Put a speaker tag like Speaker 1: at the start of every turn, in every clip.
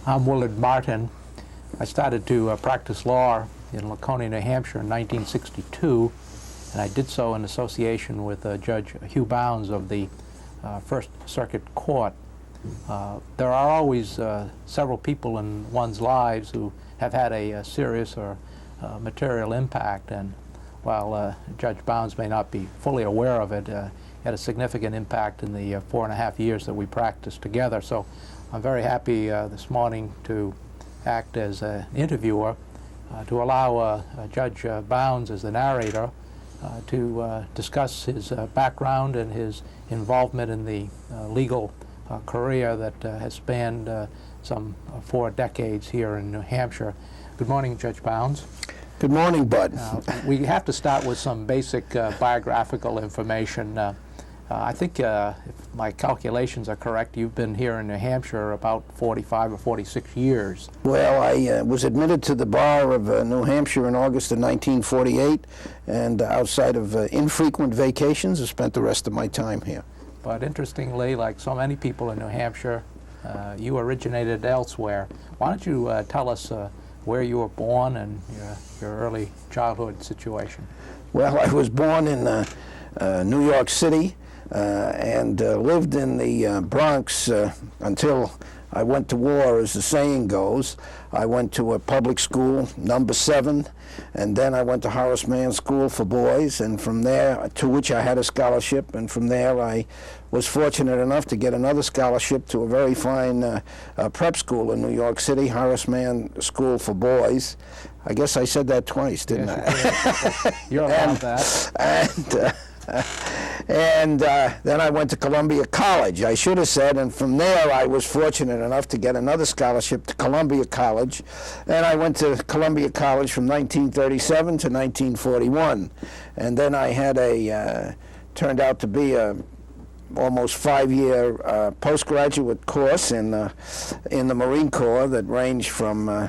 Speaker 1: I'm Willard Martin. I started to practice law in Laconia, New Hampshire in 1962, and I did so in association with Judge Hugh Bownes of the First Circuit Court. There are always several people in one's lives who have had a serious or material impact, and while Judge Bownes may not be fully aware of it, had a significant impact in the 4.5 years that we practiced together. So I'm very happy this morning to act as an interviewer to allow Judge Bownes as the narrator to discuss his background and his involvement in the legal career that has spanned some 4 decades here in New Hampshire. Good morning, Judge Bownes.
Speaker 2: Good morning, Bud.
Speaker 1: We have to start with some basic biographical information. I think, if my calculations are correct, you've been here in New Hampshire about 45 or 46 years.
Speaker 2: Well, I was admitted to the bar of New Hampshire in August of 1948, and outside of infrequent vacations, I spent the rest of my time here.
Speaker 1: But interestingly, like so many people in New Hampshire, you originated elsewhere. Why don't you tell us where you were born and your early childhood situation?
Speaker 2: Well, I was born in New York City and lived in the Bronx until I went to war, as the saying goes. I went to a public school, number 7, and then I went to Horace Mann School for Boys, and from there, to which I had a scholarship, and from there I was fortunate enough to get another scholarship to a very fine prep school in New York City, Horace Mann School for Boys. I guess I said that twice, didn't I?
Speaker 1: You're allowed that.
Speaker 2: And then I went to Columbia College, I should have said, and from there I was fortunate enough to get another scholarship to Columbia College, and I went to Columbia College from 1937 to 1941, and then I had turned out to be a almost 5-year postgraduate course in the Marine Corps that ranged from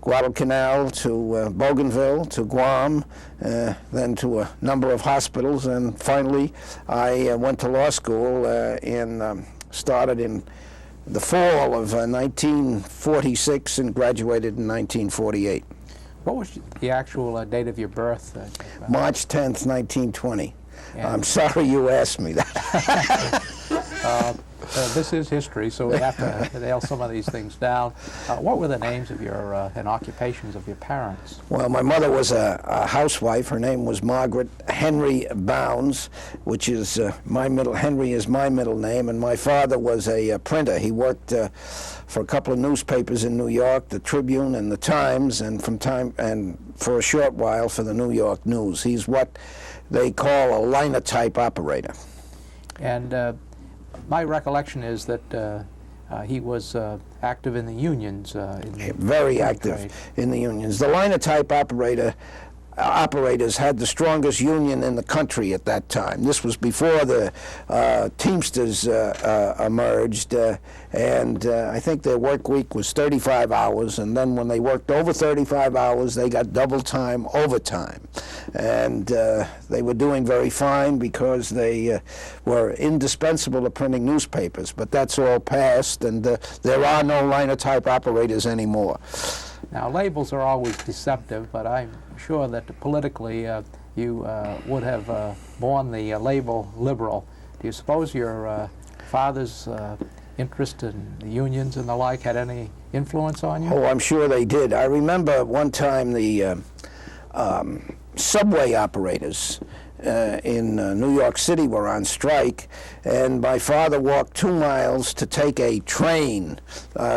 Speaker 2: Guadalcanal to Bougainville to Guam, then to a number of hospitals, and finally I went to law school started in the fall of 1946 and graduated in 1948.
Speaker 1: What was the actual date of your birth?
Speaker 2: March 10th, 1920. I'm sorry you asked me that.
Speaker 1: This is history, so we have to nail some of these things down. What were the names of your and occupations of your parents?
Speaker 2: Well, my mother was a housewife. Her name was Margaret Henry Bownes, which is Henry is my middle name, and my father was a printer. He worked for a couple of newspapers in New York, the Tribune and the Times, and for a short while for the New York News. He's what they call a linotype operator.
Speaker 1: And my recollection is that he was active in the unions.
Speaker 2: Very active in the unions. The linotype operators had the strongest union in the country at that time. This was before the Teamsters emerged, and I think their work week was 35 hours, and then when they worked over 35 hours, they got double time overtime. And they were doing very fine because they were indispensable to printing newspapers, but that's all past, and there are no linotype operators anymore.
Speaker 1: Now, labels are always deceptive, but I'm sure that politically you would have borne the label liberal. Do you suppose your father's interest in the unions and the like had any influence on you?
Speaker 2: Oh, I'm sure they did. I remember one time the subway operators in New York City were on strike, and my father walked 2 miles to take a train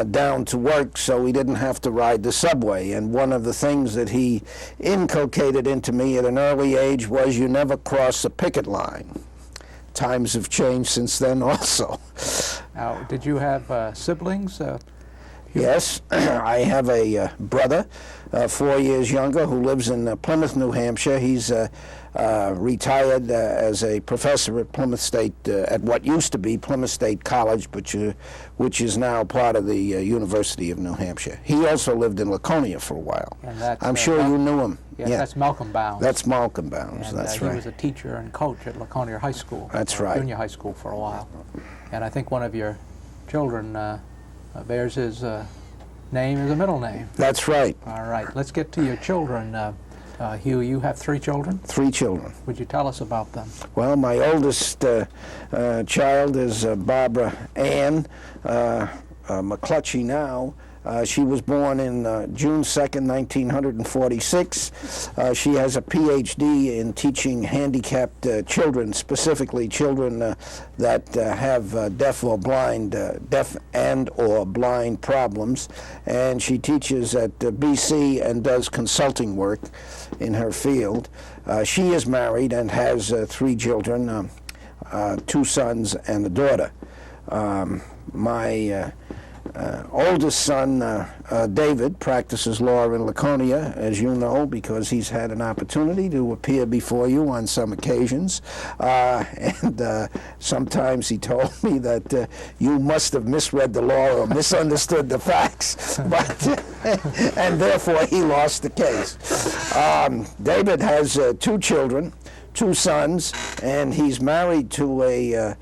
Speaker 2: down to work so he didn't have to ride the subway. And one of the things that he inculcated into me at an early age was you never cross a picket line. Times have changed since then also.
Speaker 1: Now, did you have siblings?
Speaker 2: Yes, I have a brother, 4 years younger, who lives in Plymouth, New Hampshire. He's retired as a professor at Plymouth State, at what used to be Plymouth State College, which is now part of the University of New Hampshire. He also lived in Laconia for a while. I'm sure you knew him.
Speaker 1: Yes, yeah. That's Malcolm Bownes.
Speaker 2: That's Malcolm Bownes,
Speaker 1: and,
Speaker 2: that's right.
Speaker 1: He was a teacher and coach at Laconia High School.
Speaker 2: That's right.
Speaker 1: Junior high school for a while. And I think one of your children bears his name is a middle name.
Speaker 2: That's right.
Speaker 1: All right, let's get to your children. Hugh, you have 3 children?
Speaker 2: 3 children.
Speaker 1: Would you tell us about them?
Speaker 2: Well, my oldest child is Barbara Ann McClutchy now. She was born in June 2nd, 1946. She has a PhD in teaching handicapped children, specifically children that have deaf and or blind problems. And she teaches at BC and does consulting work in her field. She is married and has 3 children, 2 sons and a daughter. My oldest son, David, practices law in Laconia, as you know, because he's had an opportunity to appear before you on some occasions. And sometimes he told me that you must have misread the law or misunderstood the facts, and therefore he lost the case. David has 2 children. 2 sons, and he's married to a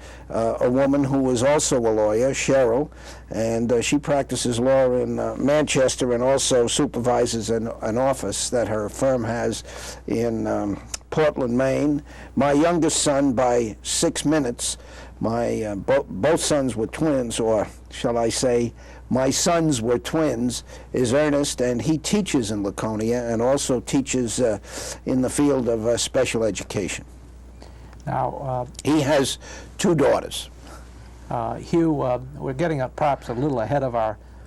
Speaker 2: woman who is also a lawyer, Cheryl, and she practices law in Manchester and also supervises an office that her firm has in Portland, Maine. My youngest son, by 6 minutes, both sons were twins, or shall I say, my sons were twins, is Ernest, and he teaches in Laconia and also teaches in the field of special education.
Speaker 1: Now,
Speaker 2: he has 2 daughters.
Speaker 1: Hugh, we're getting perhaps a little ahead of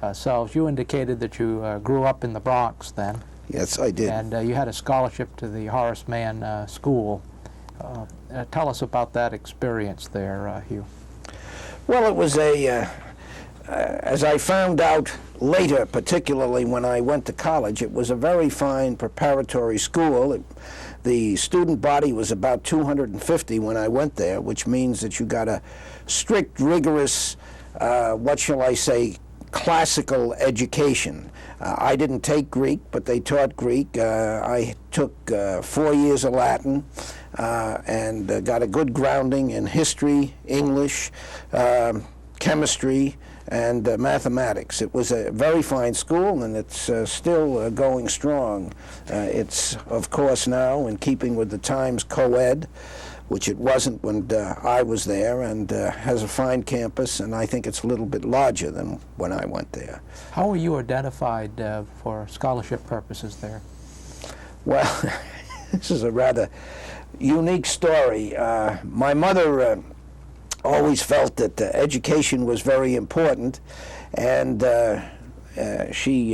Speaker 1: ourselves. You indicated that you grew up in the Bronx then.
Speaker 2: Yes, I did.
Speaker 1: And you had a scholarship to the Horace Mann School. Tell us about that experience there, Hugh.
Speaker 2: Well, it was as I found out later, particularly when I went to college, it was a very fine preparatory school. The student body was about 250 when I went there, which means that you got a strict, rigorous, what shall I say, classical education. I didn't take Greek, but they taught Greek. I took 4 years of Latin and got a good grounding in history, English, chemistry, and mathematics. It was a very fine school, and it's still going strong. It's, of course, now in keeping with the times, co-ed, which it wasn't when I was there, and has a fine campus, and I think it's a little bit larger than when I went there.
Speaker 1: How were you identified for scholarship purposes there?
Speaker 2: Well, this is a rather unique story. My mother always felt that education was very important, and she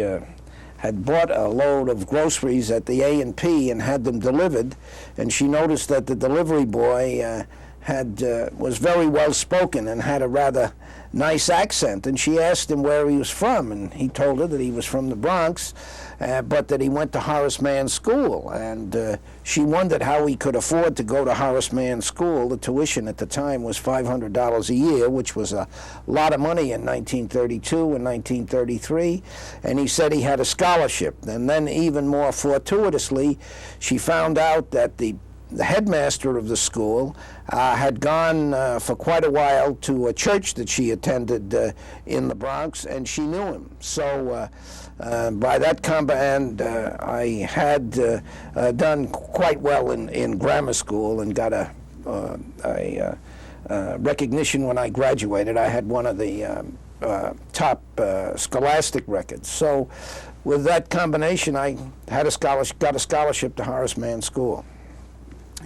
Speaker 2: had bought a load of groceries at the A&P and had them delivered, and she noticed that the delivery boy was very well spoken and had a rather nice accent, and she asked him where he was from, and he told her that he was from the Bronx, but that he went to Horace Mann School, and she wondered how he could afford to go to Horace Mann School. The tuition at the time was $500 a year, which was a lot of money in 1932 and 1933, and he said he had a scholarship. And then even more fortuitously, she found out that the headmaster of the school had gone for quite a while to a church that she attended in the Bronx, and she knew him. So by that and I had done quite well in grammar school and got a recognition when I graduated. I had one of the top scholastic records. So with that combination, I had got a scholarship to Horace Mann School.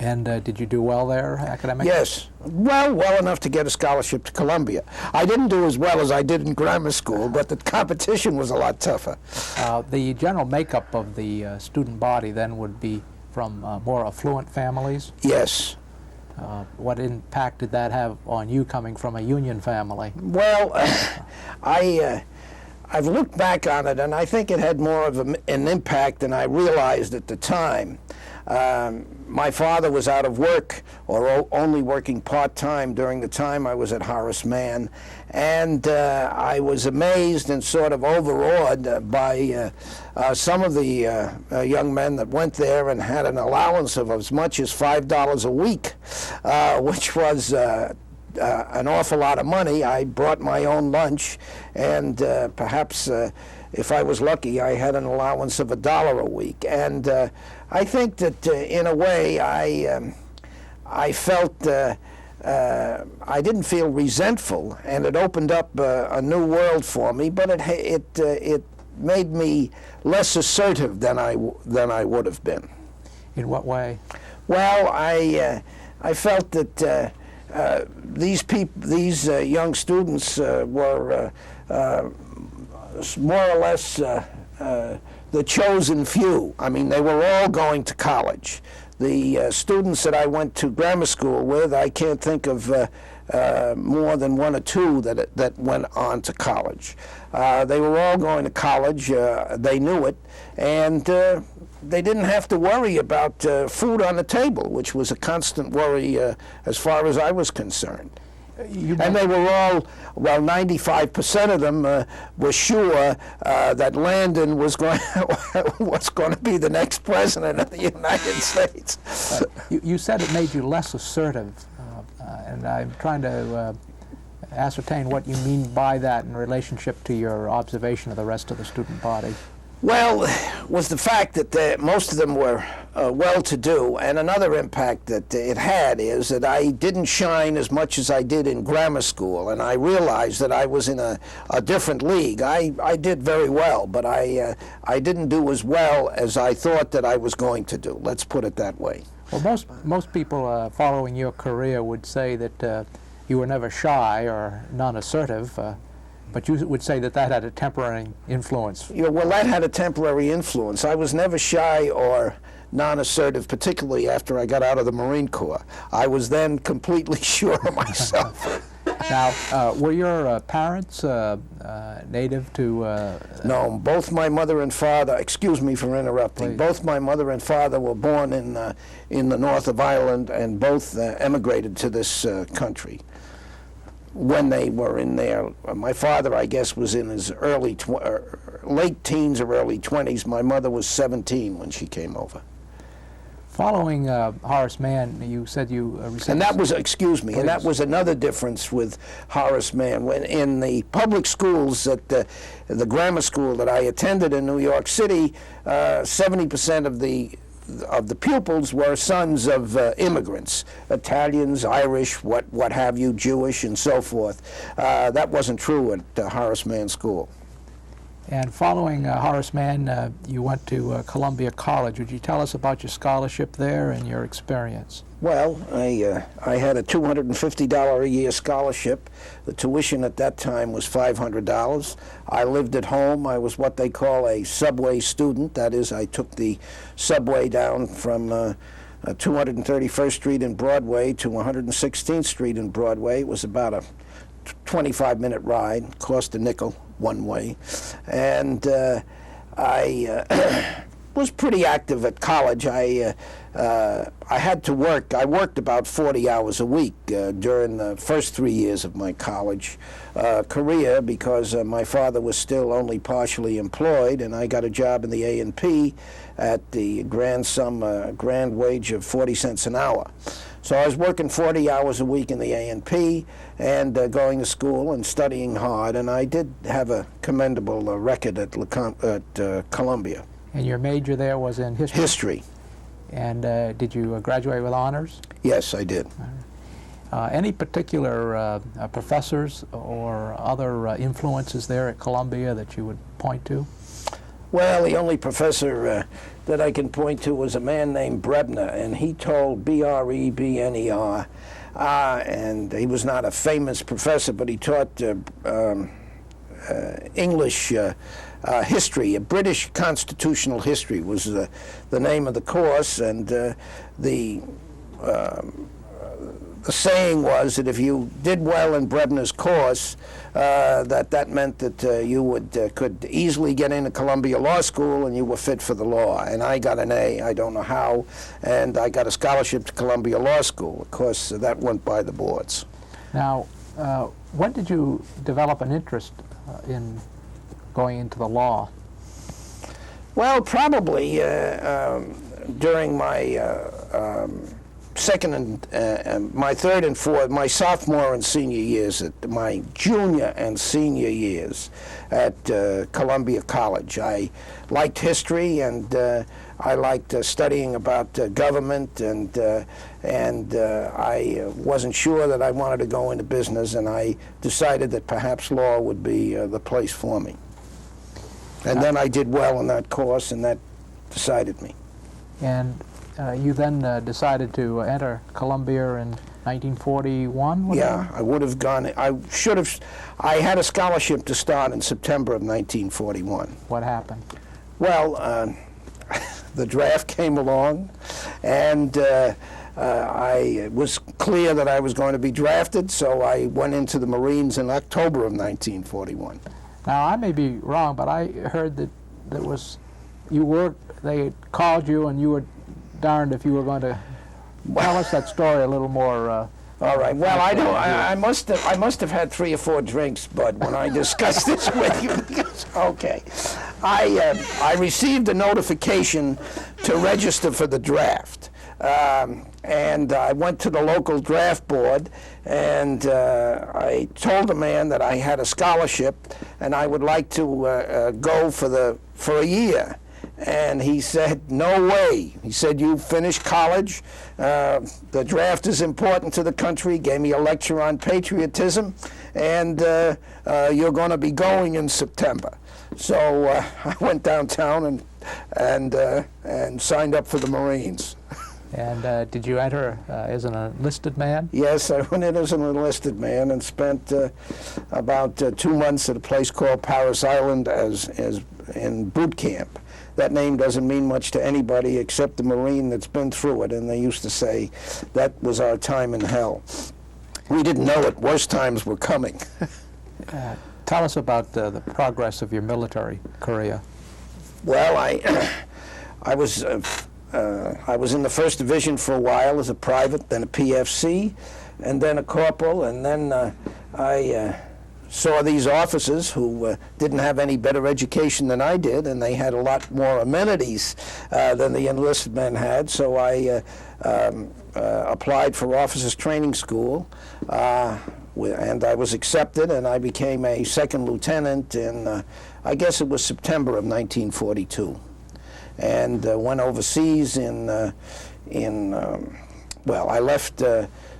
Speaker 1: And did you do well there academically?
Speaker 2: Yes, well enough to get a scholarship to Columbia. I didn't do as well as I did in grammar school, but the competition was a lot tougher.
Speaker 1: The general makeup of the student body then would be from more affluent families?
Speaker 2: Yes.
Speaker 1: What impact did that have on you coming from a union family?
Speaker 2: Well, I've looked back on it, and I think it had more of an impact than I realized at the time. My father was out of work, or only working part-time during the time I was at Horace Mann, and I was amazed and sort of overawed by some of the young men that went there and had an allowance of as much as $5 a week, which was an awful lot of money. I brought my own lunch, and perhaps if I was lucky, I had an allowance of $1 a week. And I think that in a way I felt I didn't feel resentful, and it opened up a new world for me, but it made me less assertive than I would have been.
Speaker 1: In what way?
Speaker 2: Well, I felt that these young students were more or less the chosen few. I mean, they were all going to college. The students that I went to grammar school with, I can't think of more than one or two that went on to college. They were all going to college. They knew it, and they didn't have to worry about food on the table, which was a constant worry as far as I was concerned. And they were all, well, 95% of them were sure that Landon was going to be the next president of the United States.
Speaker 1: You said it made you less assertive, and I'm trying to ascertain what you mean by that in relationship to your observation of the rest of the student body.
Speaker 2: Well, was the fact that most of them were well-to-do, and another impact that it had is that I didn't shine as much as I did in grammar school, and I realized that I was in a different league. I did very well, but I didn't do as well as I thought that I was going to do. Let's put it that way.
Speaker 1: Well, most people following your career would say that you were never shy or non-assertive. But you would say that had a temporary influence.
Speaker 2: Yeah, well, that had a temporary influence. I was never shy or non-assertive, particularly after I got out of the Marine Corps. I was then completely sure of myself.
Speaker 1: Now, were your parents native to...
Speaker 2: No, both my mother and father, excuse me for interrupting,
Speaker 1: Please.
Speaker 2: Both my mother and father were born in the north of Ireland, and both emigrated to this country. When they were in there, my father, I guess, was in his late teens or early 20s. My mother was 17 when she came over.
Speaker 1: Following Horace Mann, you said you received...
Speaker 2: And that was, excuse me,
Speaker 1: Please.
Speaker 2: and that was another difference with Horace Mann. When in the public schools, at the grammar school that I attended in New York City, 70% of the pupils were sons of immigrants, Italians, Irish, what have you, Jewish, and so forth. That wasn't true at Horace Mann School.
Speaker 1: And following Horace Mann, you went to Columbia College. Would you tell us about your scholarship there and your experience?
Speaker 2: Well, I had a $250 a year scholarship. The tuition at that time was $500. I lived at home. I was what they call a subway student. That is, I took the subway down from 231st Street and Broadway to 116th Street and Broadway. It was about a 25-minute ride, cost a nickel one way. And I was pretty active at college. I had to work. I worked about 40 hours a week during the first 3 years of my college career because my father was still only partially employed, and I got a job in the A&P at the grand wage of 40 cents an hour. So I was working 40 hours a week in the A&P and going to school and studying hard, and I did have a commendable record at Columbia.
Speaker 1: And your major there was in history?
Speaker 2: History.
Speaker 1: And did you graduate with honors?
Speaker 2: Yes, I did.
Speaker 1: Any particular professors or other influences there at Columbia that you would point to?
Speaker 2: Well, the only professor that I can point to was a man named Brebner, and he told Brebner, and he was not a famous professor, but he taught English history. British constitutional history was the name of the course, and the saying was that if you did well in Brebner's course, that meant that you could easily get into Columbia Law School and you were fit for the law. And I got an A, I don't know how, and I got a scholarship to Columbia Law School. Of course, that went by the boards.
Speaker 1: Now, when did you develop an interest in going into the law?
Speaker 2: Well, probably during my my third and fourth, my sophomore and senior years, my junior and senior years at Columbia College. I liked history, and I liked studying about government, and I wasn't sure that I wanted to go into business, and I decided that perhaps law would be the place for me. And then I did well in that course, and that decided me.
Speaker 1: And you then decided to enter Columbia in 1941?
Speaker 2: Yeah, I would have gone. I had a scholarship to start in September of 1941.
Speaker 1: What happened?
Speaker 2: Well, the draft came along, and it was clear that I was going to be drafted, so I went into the Marines in October of 1941.
Speaker 1: Now, I may be wrong, but I heard that they called you and you were darned if you were going to tell us that story a little more.
Speaker 2: All right. Well, I must have had 3 or 4 drinks, Bud, when I discussed this with you. Okay. I received a notification to register for the draft. And I went to the local draft board, and I told the man that I had a scholarship and I would like to go for a year. And he said, "No way." He said, "You finished college. The draft is important to the country." He gave me a lecture on patriotism, and you're going to be going in September. So I went downtown and signed up for the Marines.
Speaker 1: And did you enter as an enlisted man?
Speaker 2: Yes, I went in as an enlisted man and spent about 2 months at a place called Paris Island as in boot camp. That name doesn't mean much to anybody except the Marine that's been through it, and they used to say that was our time in hell. We didn't know it. Worse times were coming.
Speaker 1: Tell us about the progress of your military career.
Speaker 2: Well, I was in the 1st Division for a while as a private, then a PFC, and then a corporal, and then I saw these officers who didn't have any better education than I did, and they had a lot more amenities than the enlisted men had, so I applied for officers training school, and I was accepted, and I became a 2nd lieutenant in, I guess it was September of 1942, and went overseas I left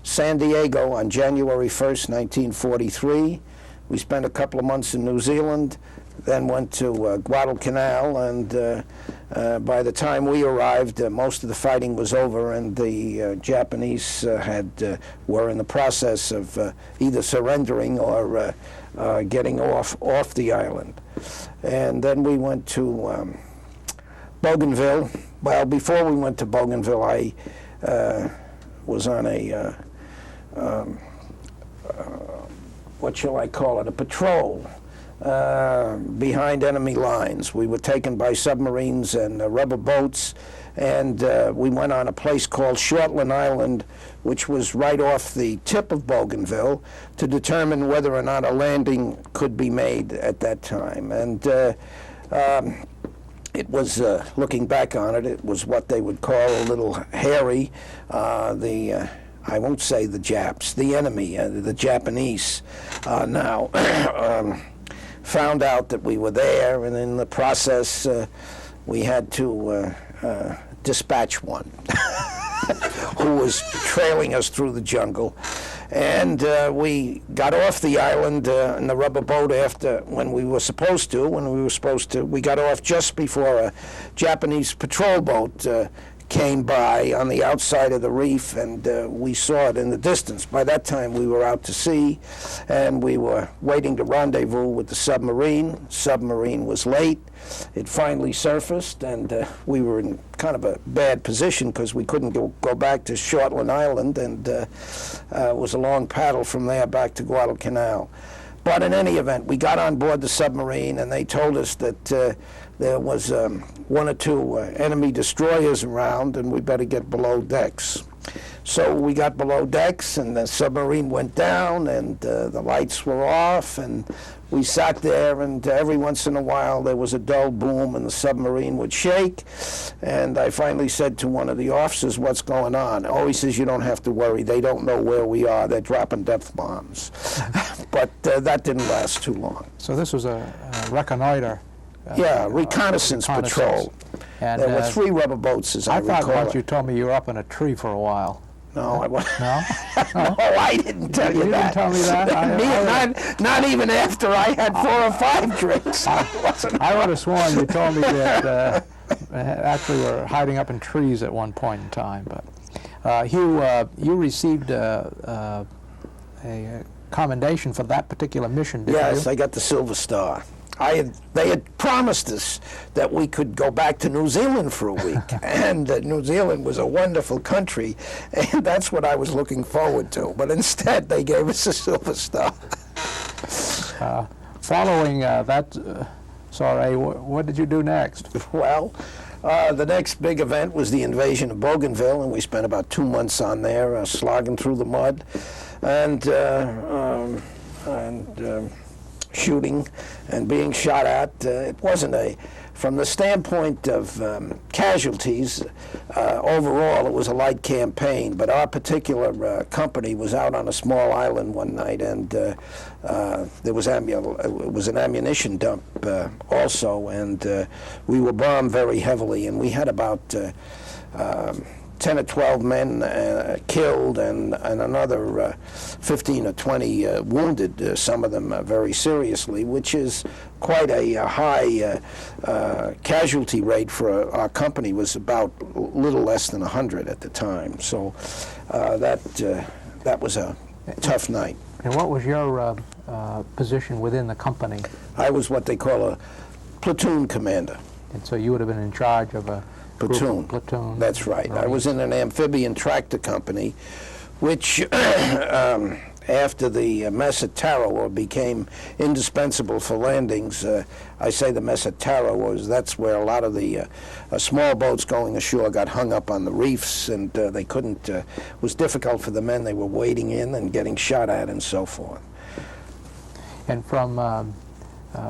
Speaker 2: San Diego on January 1st, 1943. We spent a couple of months in New Zealand, then went to Guadalcanal, and by the time we arrived, most of the fighting was over, and the Japanese were in the process of either surrendering or getting off the island. And then we went to Bougainville. Well, before we went to Bougainville, I was on a what shall I call it, a patrol behind enemy lines. We were taken by submarines and rubber boats, and we went on a place called Shortland Island, which was right off the tip of Bougainville, to determine whether or not a landing could be made at that time. And it was, looking back on it, it was what they would call a little hairy. I won't say the Japs, the enemy, the Japanese, now found out that we were there, and in the process, we had to dispatch one who was trailing us through the jungle. And we got off the island in the rubber boat when we were supposed to. We got off just before a Japanese patrol boat came by on the outside of the reef, and we saw it in the distance. By that time, we were out to sea, and we were waiting to rendezvous with the submarine. Submarine was late. It finally surfaced, and we were in kind of a bad position because we couldn't go back to Shortland Island, and it was a long paddle from there back to Guadalcanal. But in any event, we got on board the submarine, and they told us that there was 1 or 2 enemy destroyers around, and we better get below decks. So we got below decks, and the submarine went down, and the lights were off, and we sat there, and every once in a while there was a dull boom, and the submarine would shake. And I finally said to one of the officers, "What's going on?" Oh, he says, "You don't have to worry. They don't know where we are. They're dropping depth bombs." But that didn't last too long.
Speaker 1: So this was a reconnoiter.
Speaker 2: Reconnaissance patrol.
Speaker 1: And
Speaker 2: there were 3 rubber boats, as I recall.
Speaker 1: I thought once you told me you were up in a tree for a while.
Speaker 2: No, I wasn't.
Speaker 1: No?
Speaker 2: No, I didn't tell you that.
Speaker 1: You didn't tell me that?
Speaker 2: Not even after I had 4 or 5 drinks.
Speaker 1: I would have sworn you told me that actually were hiding up in trees at one point in time. But Hugh, you received a commendation for that particular mission, didn't you?
Speaker 2: Yes, I got the Silver Star. They had promised us that we could go back to New Zealand for a week, and New Zealand was a wonderful country, and that's what I was looking forward to. But instead, they gave us a Silver Star.
Speaker 1: Following that soiree, what did you do next?
Speaker 2: Well, the next big event was the invasion of Bougainville, and we spent about 2 months on there, slogging through the mud, and shooting and being shot at. It wasn't from the standpoint of casualties, overall it was a light campaign, but our particular company was out on a small island one night, and it was an ammunition dump also, and we were bombed very heavily, and we had about 10 or 12 men killed, and another 15 or 20 wounded, some of them very seriously, which is quite a high casualty rate for our company. Was about a little less than 100 at the time. So that was a tough night.
Speaker 1: And what was your position within the company?
Speaker 2: I was what they call a platoon commander.
Speaker 1: And so you would have been in charge of a
Speaker 2: platoon.
Speaker 1: Platoon.
Speaker 2: That's right. I was in an amphibian tractor company, which after the mess at Tarawa became indispensable for landings. I say the mess at Tarawa that's where a lot of the small boats going ashore got hung up on the reefs, and they couldn't. It was difficult for the men. They were wading in and getting shot at and so forth.
Speaker 1: And from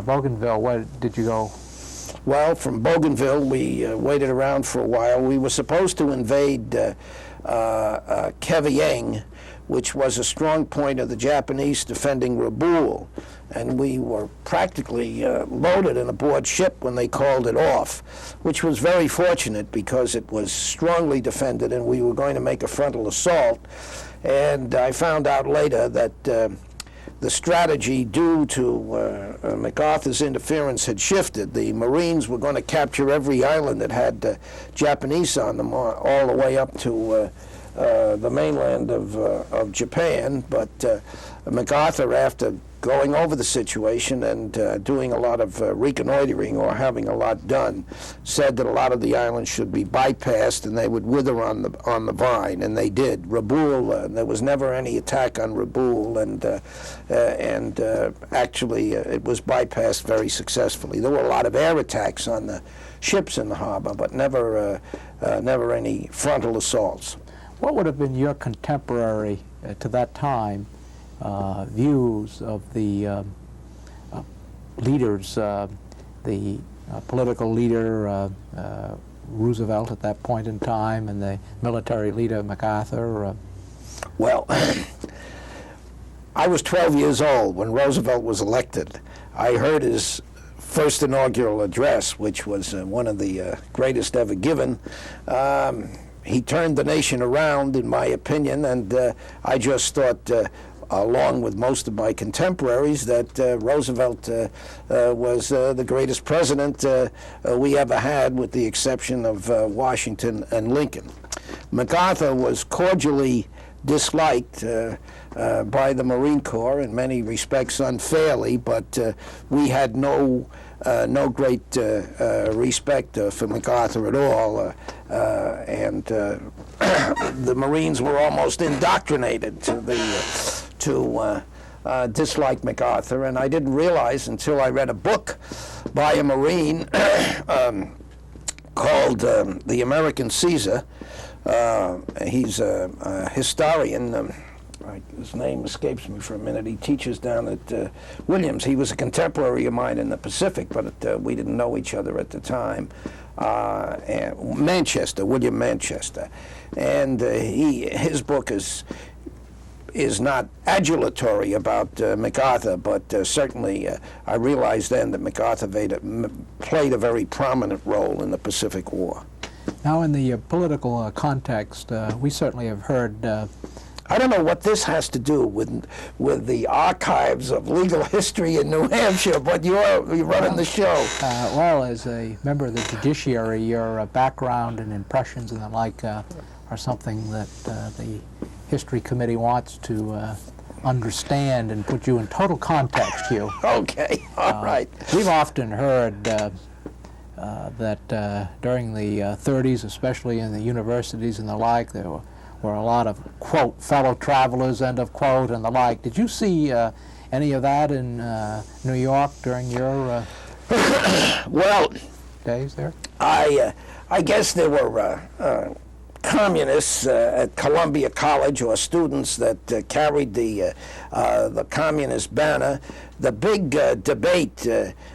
Speaker 1: Bougainville, where did you go?
Speaker 2: Well, from Bougainville, we waited around for a while. We were supposed to invade Kevieng, which was a strong point of the Japanese defending Rabaul. And we were practically loaded in aboard ship when they called it off, which was very fortunate because it was strongly defended and we were going to make a frontal assault. And I found out later that the strategy due to MacArthur's interference had shifted. The Marines were going to capture every island that had Japanese on them, all the way up to the mainland of Japan. But MacArthur, after going over the situation and doing a lot of reconnoitering or having a lot done, said that a lot of the islands should be bypassed and they would wither on the vine, and they did. Rabaul, there was never any attack on Rabaul, and actually it was bypassed very successfully. There were a lot of air attacks on the ships in the harbor, but never any frontal assaults.
Speaker 1: What would have been your contemporary to that time views of the leaders, the political leader Roosevelt at that point in time, and the military leader MacArthur?
Speaker 2: Well, I was 12 years old when Roosevelt was elected. I heard his first inaugural address, which was one of the greatest ever given. He turned the nation around, in my opinion, and I just thought, along with most of my contemporaries, that Roosevelt was the greatest president we ever had, with the exception of Washington and Lincoln. MacArthur was cordially disliked by the Marine Corps, in many respects unfairly, but we had no great respect for MacArthur at all, and the Marines were almost indoctrinated to dislike MacArthur, and I didn't realize until I read a book by a Marine called The American Caesar, He's a historian. His name escapes me for a minute. He teaches down at Williams. He was a contemporary of mine in the Pacific, but we didn't know each other at the time. Manchester, William Manchester. And his book is not adulatory about MacArthur, but certainly I realized then that MacArthur played a very prominent role in the Pacific War.
Speaker 1: Now, in the political context, we certainly have heard.
Speaker 2: I don't know what this has to do with the archives of legal history in New Hampshire, but you're running the show.
Speaker 1: Well, as a member of the judiciary, your background and impressions and the like are something that the History Committee wants to understand and put you in total context, Hugh.
Speaker 2: Okay, all right.
Speaker 1: We've often heard that during the 30s, especially in the universities and the like, there were a lot of, quote, fellow travelers, end of quote, and the like. Did you see any of that in New York during your
Speaker 2: well,
Speaker 1: days there?
Speaker 2: I guess there were communists at Columbia College, or students that carried the communist banner. The big debate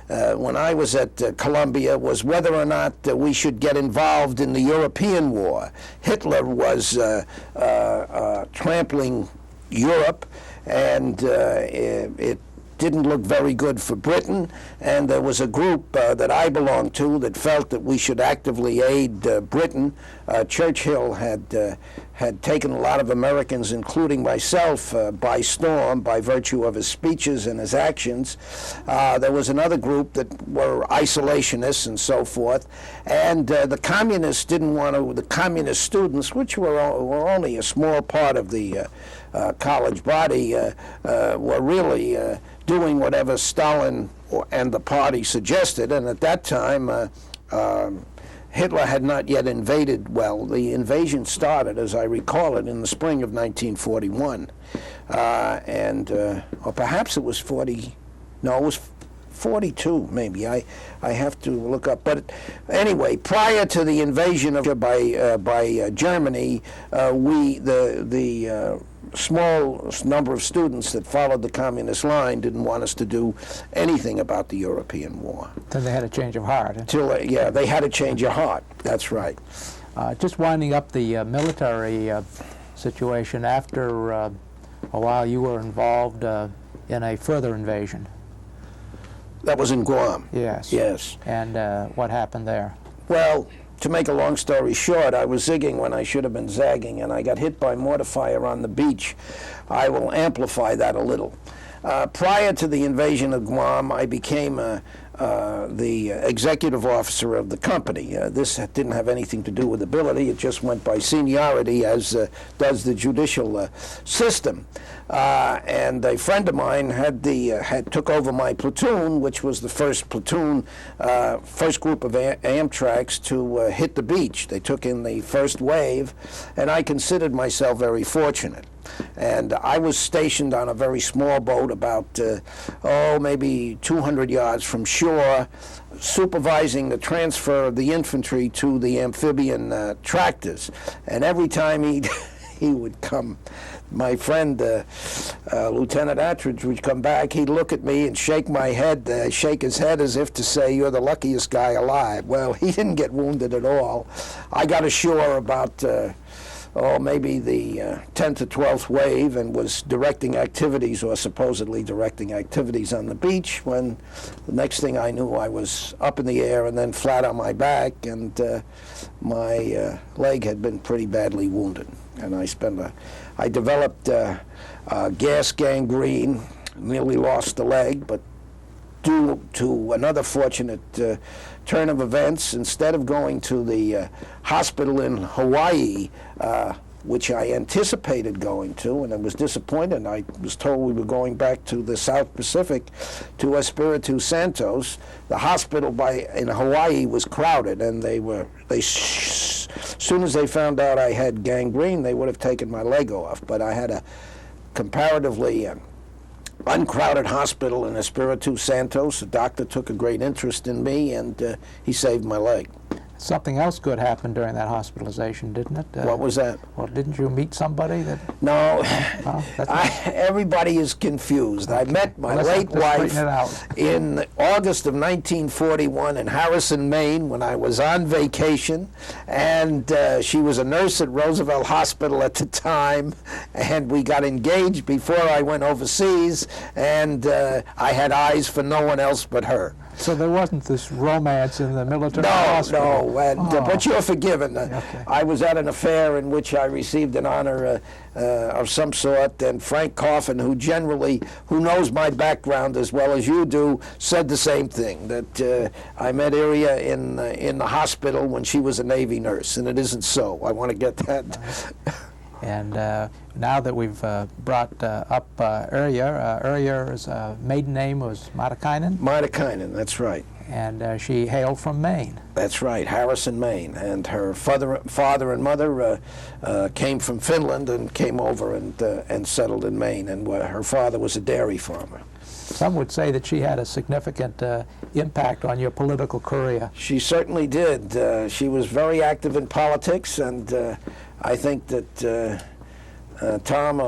Speaker 2: when I was at Columbia was whether or not we should get involved in the European war. Hitler was trampling Europe, and it didn't look very good for Britain, and there was a group that I belonged to that felt that we should actively aid Britain. Churchill had taken a lot of Americans, including myself, by storm by virtue of his speeches and his actions. There was another group that were isolationists and so forth, and the communists didn't want to, the communist students, which were only a small part of the college body, were really doing whatever Stalin and the party suggested, and at that time Hitler had not yet invaded. Well, the invasion started, as I recall it, in the spring of 1941, or perhaps it was 40, no, it was 42 maybe. I have to look up. But anyway, prior to the invasion of by Germany, the small number of students that followed the communist line didn't want us to do anything about the European war.
Speaker 1: Then they had a change of heart.
Speaker 2: Yeah, they had a change of heart. That's right.
Speaker 1: Just winding up the military situation, after a while you were involved in a further invasion.
Speaker 2: That was in Guam.
Speaker 1: Yes.
Speaker 2: Yes.
Speaker 1: And what happened there?
Speaker 2: Well, to make a long story short, I was zigging when I should have been zagging, and I got hit by mortar fire on the beach. I will amplify that a little. Prior to the invasion of Guam, I became the executive officer of the company. This didn't have anything to do with ability. It just went by seniority, as does the judicial system. And a friend of mine had took over my platoon, which was the first platoon, first group of Amtraks to hit the beach. They took in the first wave, and I considered myself very fortunate. And I was stationed on a very small boat about, maybe 200 yards from shore, supervising the transfer of the infantry to the amphibian tractors. And every time he would come, my friend, Lieutenant Attridge, would come back, he'd look at me and shake my head, shake his head as if to say, "You're the luckiest guy alive." Well, he didn't get wounded at all. I got ashore about maybe the 10th or 12th wave, and was directing activities, or supposedly directing activities on the beach, when the next thing I knew I was up in the air and then flat on my back, and my leg had been pretty badly wounded. And I developed gas gangrene, nearly lost the leg, but due to another fortunate turn of events, instead of going to the hospital in Hawaii, which I anticipated going to, and I was disappointed. I was told we were going back to the South Pacific, to Espiritu Santos. The hospital in Hawaii was crowded, and as soon as they found out I had gangrene, they would have taken my leg off. But I had a comparatively uncrowded hospital in Espiritu Santos. The doctor took a great interest in me, and he saved my leg.
Speaker 1: something else good happened during that hospitalization, didn't it?
Speaker 2: What was that?
Speaker 1: Well, didn't you meet somebody that...
Speaker 2: No,
Speaker 1: That's
Speaker 2: everybody is confused. I met my late wife in August of 1941 in Harrison, Maine, when I was on vacation, and she was a nurse at Roosevelt Hospital at the time, and we got engaged before I went overseas, and I had eyes for no one else but her.
Speaker 1: So there wasn't this romance in the military hospital?
Speaker 2: No, and, but you're forgiven.
Speaker 1: Okay.
Speaker 2: I was at an affair in which I received an honor of some sort, and Frank Coffin, who knows my background as well as you do, said the same thing, that I met Iria in the hospital when she was a Navy nurse, and it isn't so. I want to get that.
Speaker 1: And now that we've brought up Uria's maiden name was Matakainen?
Speaker 2: Matakainen, that's right.
Speaker 1: And she hailed from Maine.
Speaker 2: That's right, Harrison, Maine. And her father and mother came from Finland and came over and settled in Maine. And her father was a dairy farmer.
Speaker 1: Some would say that she had a significant impact on your political career.
Speaker 2: She certainly did. She was very active in politics, and I think that Tom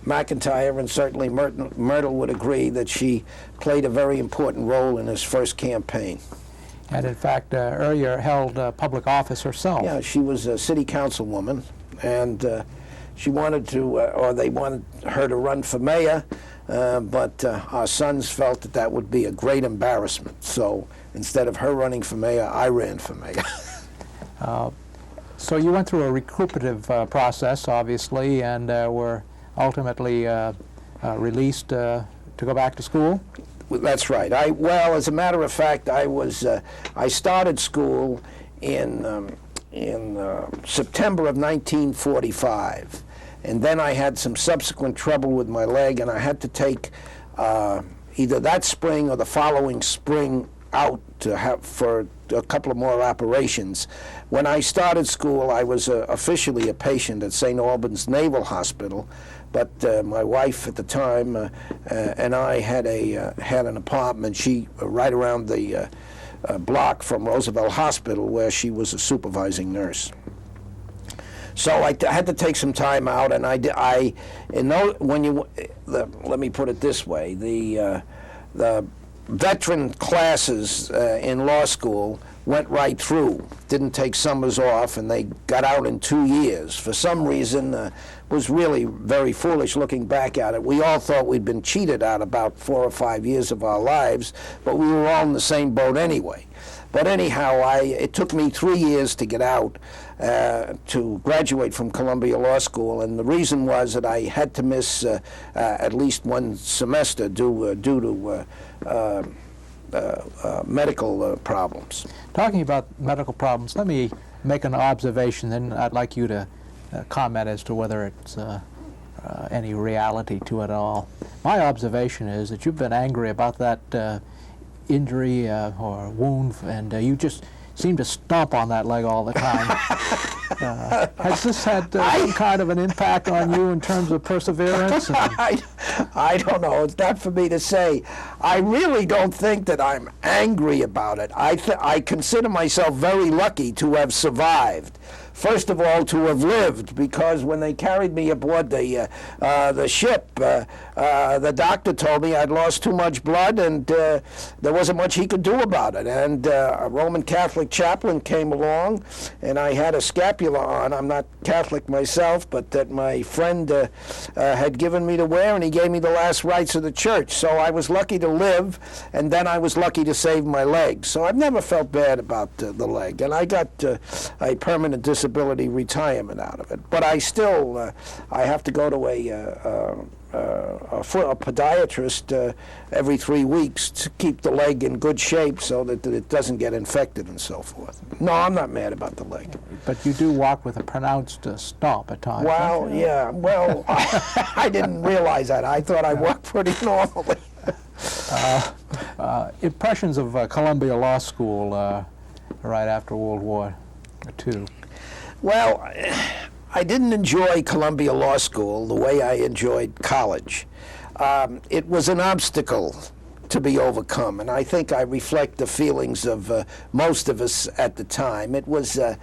Speaker 2: McIntyre and certainly Myrtle would agree that she played a very important role in his first campaign.
Speaker 1: And in fact, Uria held public office herself.
Speaker 2: Yeah, she was a city councilwoman, and she wanted to, or they wanted her to run for mayor, but our sons felt that would be a great embarrassment. So instead of her running for mayor, I ran for mayor.
Speaker 1: So you went through a recuperative process, obviously, and were ultimately released to go back to school?
Speaker 2: That's right. Well, as a matter of fact, I started school in September of 1945, and then I had some subsequent trouble with my leg, and I had to take either that spring or the following spring out for a couple of more operations. When I started school, I was officially a patient at St. Albans Naval Hospital, but my wife at the time and I had an apartment. She right around the block from Roosevelt Hospital, where she was a supervising nurse. So I had to take some time out, and let me put it this way: the veteran classes in law school went right through, didn't take summers off, and they got out in 2 years. For some reason, was really very foolish looking back at it. We all thought we'd been cheated out about 4 or 5 years of our lives, but we were all in the same boat anyway. But anyhow, it took me 3 years to get out to graduate from Columbia Law School, and the reason was that I had to miss at least one semester due to medical problems.
Speaker 1: Talking about medical problems, let me make an observation, then I'd like you to comment as to whether it's any reality to it all. My observation is that you've been angry about that injury or wound, and you just seem to stomp on that leg all the time. Has this had some kind of an impact on you in terms of perseverance?
Speaker 2: I don't know. It's not for me to say. I really don't think that I'm angry about it. I consider myself very lucky to have survived. First of all, to have lived, because when they carried me aboard the ship, the doctor told me I'd lost too much blood, and there wasn't much he could do about it. And a Roman Catholic chaplain came along, and I had a scapula on. I'm not Catholic myself, but that my friend had given me to wear, and he gave me the last rites of the church. So I was lucky to live, and then I was lucky to save my leg. So I've never felt bad about the leg, and I got a permanent disability retirement out of it. But I still, I have to go to a podiatrist every 3 weeks to keep the leg in good shape so that it doesn't get infected and so forth. No, I'm not mad about the leg.
Speaker 1: But you do walk with a pronounced stomp at times.
Speaker 2: Well, yeah. Well, I didn't realize that. I thought I walked pretty normally.
Speaker 1: Impressions of Columbia Law School right after World War II.
Speaker 2: Well, I didn't enjoy Columbia Law School the way I enjoyed college. It was an obstacle to be overcome, and I think I reflect the feelings of most of us at the time. It was a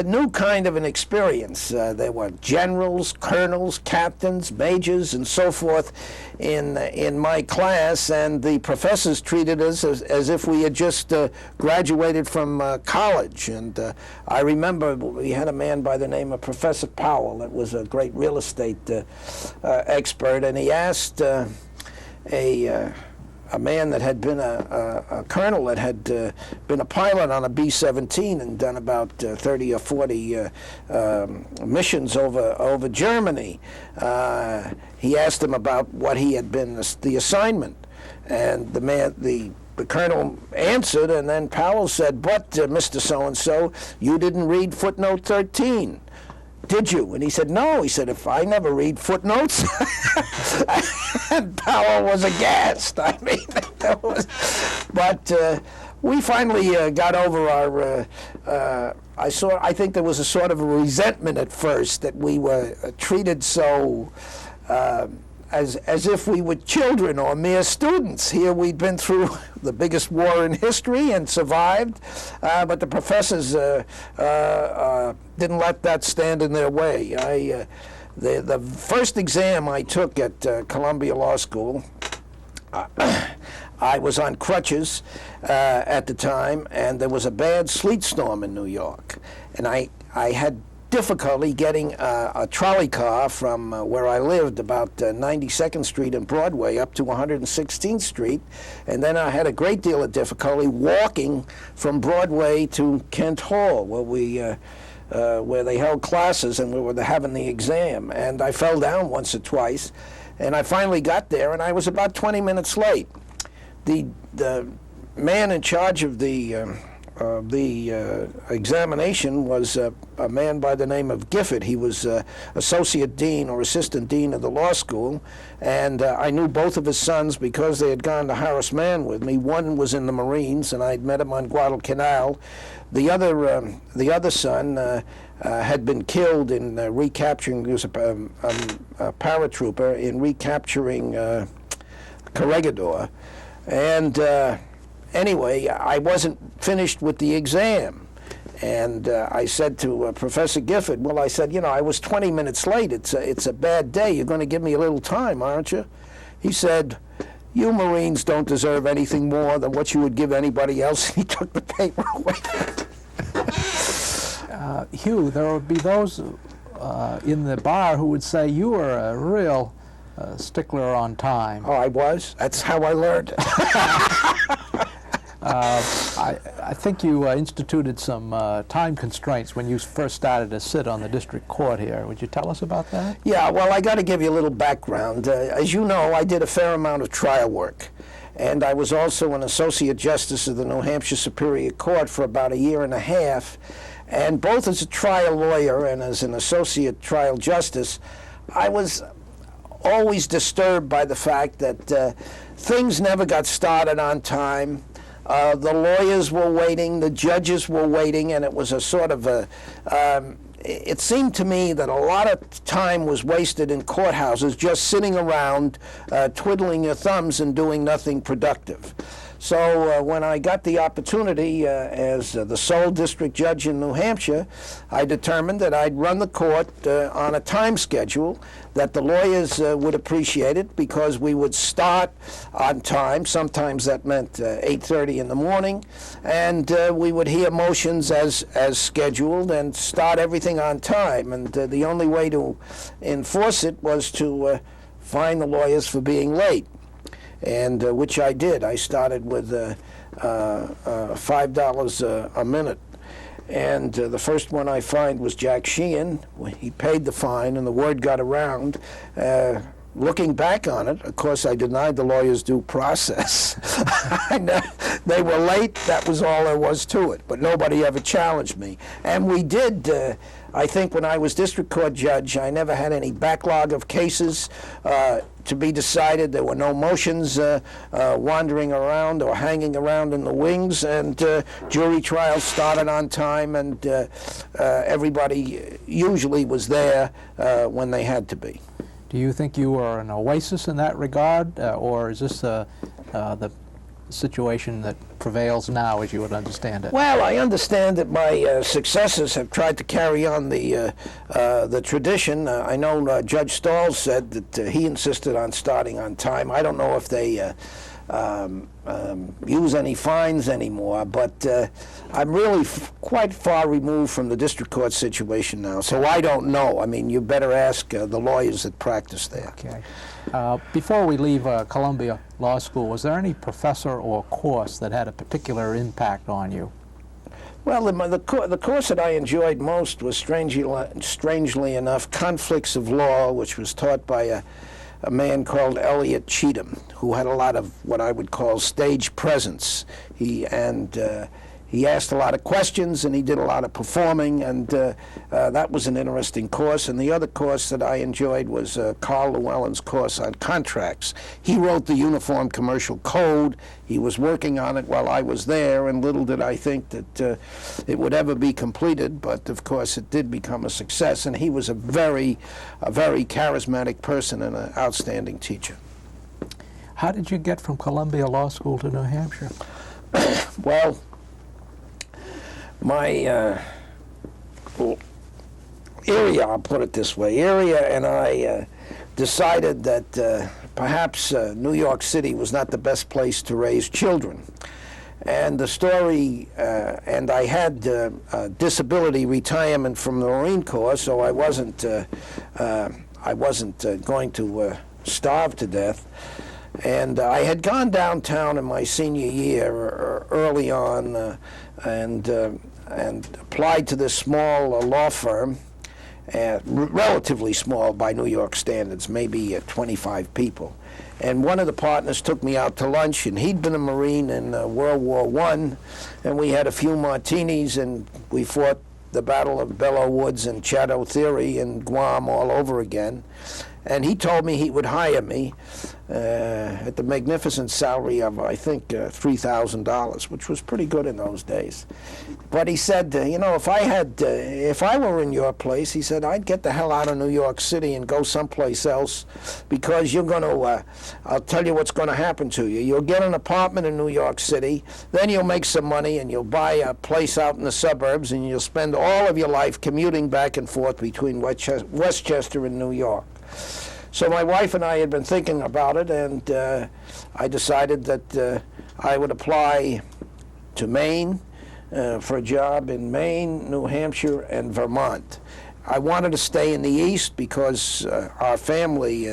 Speaker 2: new kind of an experience. There were generals, colonels, captains, majors, and so forth in my class, and the professors treated us as if we had just graduated from college. And I remember we had a man by the name of Professor Powell that was a great real estate expert, and he asked a man that had been a colonel that had been a pilot on a B-17 and done about 30 or 40 missions over Germany. He asked him about what he had been, the assignment, and the colonel answered, and then Powell said, "But, Mr. So-and-so, you didn't read footnote 13. Did you?" And he said, "No." He said, "If I never read footnotes." And Powell was aghast. I mean, but we finally got over our. I think there was a sort of a resentment at first that we were treated so. As if we were children or mere students. Here we'd been through the biggest war in history and survived, but the professors didn't let that stand in their way. The first exam I took at Columbia Law School, I was on crutches at the time, and there was a bad sleet storm in New York, and I had difficulty getting a trolley car from where I lived, about 92nd Street and Broadway, up to 116th Street, and then I had a great deal of difficulty walking from Broadway to Kent Hall, where they held classes and we were having the exam, and I fell down once or twice, and I finally got there, and I was about 20 minutes late. The man in charge of the examination was a man by the name of Gifford. He was associate dean or assistant dean of the law school, and I knew both of his sons because they had gone to Horace Mann with me. One was in the Marines, and I'd met him on Guadalcanal. The other son had been killed in recapturing. He was a paratrooper in recapturing Corregidor, and. Anyway, I wasn't finished with the exam, and I said to Professor Gifford, well, I said, I was 20 minutes late. It's a bad day. You're going to give me a little time, aren't you? He said, you Marines don't deserve anything more than what you would give anybody else. He took the paper away.
Speaker 1: Hugh, there would be those in the bar who would say you were a real stickler on time.
Speaker 2: Oh, I was? That's how I learned.
Speaker 1: I think you instituted some time constraints when you first started to sit on the district court here. Would you tell us about that?
Speaker 2: Yeah, well, I got to give you a little background. As you know, I did a fair amount of trial work, and I was also an associate justice of the New Hampshire Superior Court for about a year and a half. And both as a trial lawyer and as an associate trial justice, I was always disturbed by the fact that things never got started on time. The lawyers were waiting, the judges were waiting, and it was a sort of it seemed to me that a lot of time was wasted in courthouses just sitting around, twiddling your thumbs and doing nothing productive. So when I got the opportunity as the sole district judge in New Hampshire, I determined that I'd run the court on a time schedule that the lawyers would appreciate it, because we would start on time. Sometimes that meant 8:30 in the morning, and we would hear motions as scheduled and start everything on time. And the only way to enforce it was to fine the lawyers for being late. And which I did. I started with $5 a minute. And the first one I fined was Jack Sheehan. He paid the fine, and the word got around. Looking back on it, of course, I denied the lawyers due process. They were late. That was all there was to it. But nobody ever challenged me. And we did, I think when I was district court judge, I never had any backlog of cases to be decided. There were no motions wandering around or hanging around in the wings, and jury trials started on time, and everybody usually was there when they had to be.
Speaker 1: Do you think you are an oasis in that regard, or is this the situation that prevails now, as you would understand it?
Speaker 2: Well, I understand that my successors have tried to carry on the tradition. I know Judge Stahl said that he insisted on starting on time. I don't know if they use any fines anymore, but I'm really quite far removed from the district court situation now, so I don't know. I mean, you better ask the lawyers that practice there.
Speaker 1: Okay. Before we leave Columbia Law School, was there any professor or course that had a particular impact on you?
Speaker 2: Well, the course that I enjoyed most was, strangely enough, Conflicts of Law, which was taught by a man called Elliot Cheatham, who had a lot of what I would call stage presence. He asked a lot of questions, and he did a lot of performing, and that was an interesting course. And the other course that I enjoyed was Carl Llewellyn's course on contracts. He wrote the Uniform Commercial Code. He was working on it while I was there, and little did I think that it would ever be completed, but of course it did become a success, and he was a very charismatic person and an outstanding teacher.
Speaker 1: How did you get from Columbia Law School to New Hampshire?
Speaker 2: Well, my area, I'll put it this way, area and I decided that perhaps New York City was not the best place to raise children. And the story, and I had disability retirement from the Marine Corps, so I wasn't going to starve to death. And I had gone downtown in my senior year early on and applied to this small law firm, relatively small by New York standards, maybe 25 people. And one of the partners took me out to lunch, and he'd been a Marine in World War I, and we had a few martinis, and we fought the Battle of Belleau Woods and Chateau Thierry and Guam all over again. And he told me he would hire me at the magnificent salary of, I think, $3,000, which was pretty good in those days. But he said, you know, if I were in your place, he said, I'd get the hell out of New York City and go someplace else, because you're going to, I'll tell you what's going to happen to you. You'll get an apartment in New York City, then you'll make some money, and you'll buy a place out in the suburbs, and you'll spend all of your life commuting back and forth between Westchester and New York. So my wife and I had been thinking about it, and I decided that I would apply to Maine for a job in Maine, New Hampshire, and Vermont. I wanted to stay in the East because our family,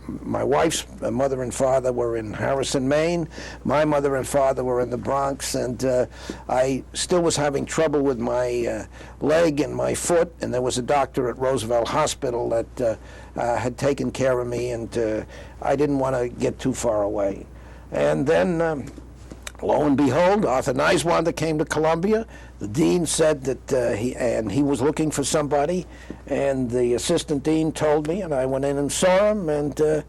Speaker 2: my wife's mother and father were in Harrison, Maine. My mother and father were in the Bronx, and I still was having trouble with my leg and my foot, and there was a doctor at Roosevelt Hospital that had taken care of me, and I didn't want to get too far away. And then, lo and behold, Arthur Niswander came to Columbia. The dean said that he was looking for somebody, and the assistant dean told me, and I went in and saw him, and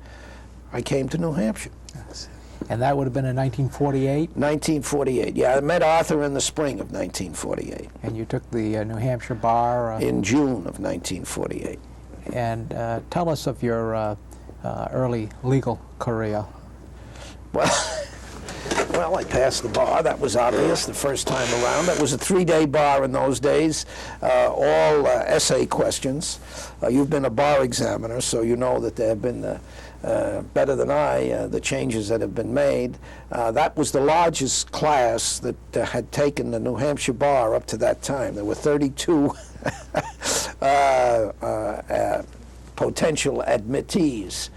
Speaker 2: I came to New Hampshire.
Speaker 1: Yes. And that would have been in 1948?
Speaker 2: 1948, yeah. I met Arthur in the spring of 1948.
Speaker 1: And you took the New Hampshire bar?
Speaker 2: In June of 1948.
Speaker 1: And tell us of your early legal career.
Speaker 2: Well, I passed the bar. That was obvious the first time around. That was a 3-day bar in those days, all essay questions. You've been a bar examiner, so you know that there have been, better than I, the changes that have been made. That was the largest class that had taken the New Hampshire bar up to that time. There were 32 potential admittees.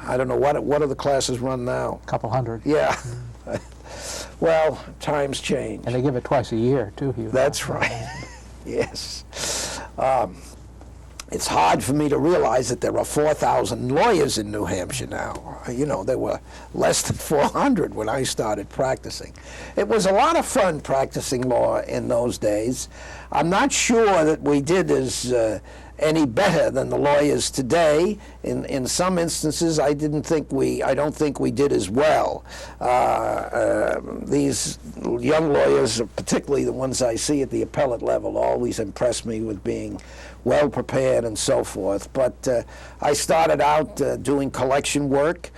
Speaker 2: I don't know, what are the classes run now?
Speaker 1: A couple hundred.
Speaker 2: Yeah. Well, times change.
Speaker 1: And they give it twice a year, too, Hugh.
Speaker 2: That's right. Yes. It's hard for me to realize that there are 4,000 lawyers in New Hampshire now. You know, there were less than 400 when I started practicing. It was a lot of fun practicing law in those days. I'm not sure that we did as any better than the lawyers today. In some instances, I don't think we did as well. These young lawyers, particularly the ones I see at the appellate level, always impress me with being well prepared and so forth. But I started out doing collection work,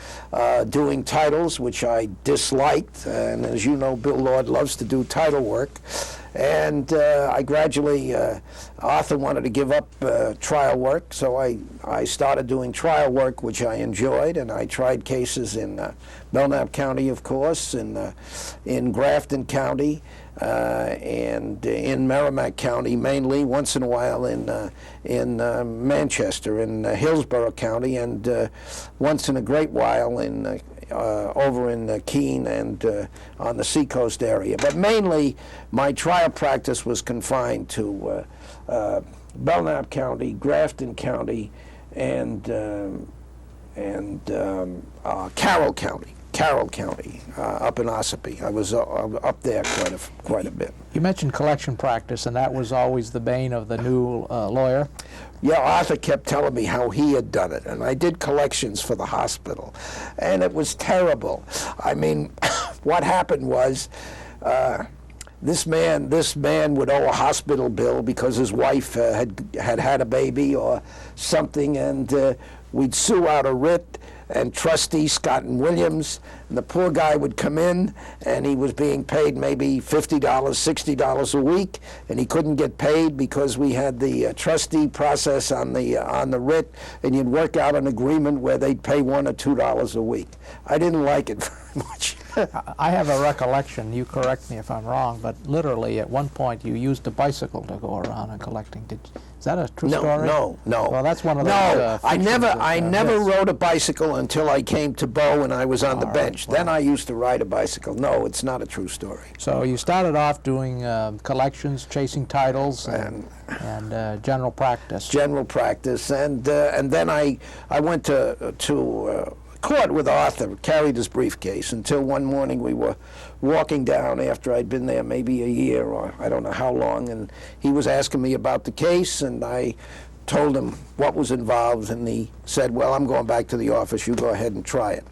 Speaker 2: doing titles, which I disliked. And as you know, Bill Lord loves to do title work. And I gradually, Arthur wanted to give up trial work, so I started doing trial work, which I enjoyed, and I tried cases in Belknap County, of course, in Grafton County, and in Merrimack County mainly, once in a while in Manchester, in Hillsborough County, and once in a great while in over in Keene and on the Seacoast area. But mainly, my trial practice was confined to Belknap County, Grafton County, and Carroll County, up in Ossipee. I was up there quite a bit.
Speaker 1: You mentioned collection practice, and that was always the bane of the new lawyer.
Speaker 2: Yeah, Arthur kept telling me how he had done it, and I did collections for the hospital, and it was terrible. I mean, what happened was this man would owe a hospital bill because his wife had a baby or something, and we'd sue out a writ, and trustee Scott and Williams, and the poor guy would come in, and he was being paid maybe $50, $60 a week, and he couldn't get paid because we had the trustee process on the writ, and you'd work out an agreement where they'd pay $1 or $2 a week. I didn't like it very much.
Speaker 1: I have a recollection, you correct me if I'm wrong, but literally at one point you used a bicycle to go around and collecting. Is that a true story?
Speaker 2: No.
Speaker 1: Well, that's one of those.
Speaker 2: No, I never rode a bicycle until I came to Bow and I was on the bench.
Speaker 1: Well.
Speaker 2: Then I used to ride a bicycle. No, it's not a true story.
Speaker 1: So you started off doing collections, chasing titles, and general practice.
Speaker 2: General practice, and then I went to court with Arthur, carried his briefcase until one morning we were walking down after I'd been there maybe a year or I don't know how long, and he was asking me about the case, and I told him what was involved, and he said, well, I'm going back to the office, you go ahead and try it.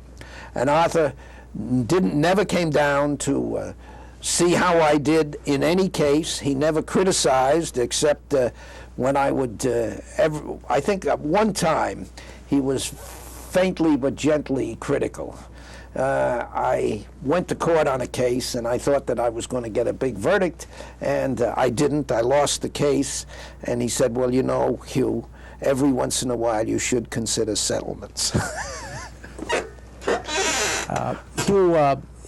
Speaker 2: And Arthur never came down to see how I did in any case. He never criticized except when I would, I think at one time he was faintly but gently critical. I went to court on a case, and I thought that I was going to get a big verdict, and I didn't. I lost the case, and he said, well, you know, Hugh, every once in a while you should consider settlements.
Speaker 1: Hugh,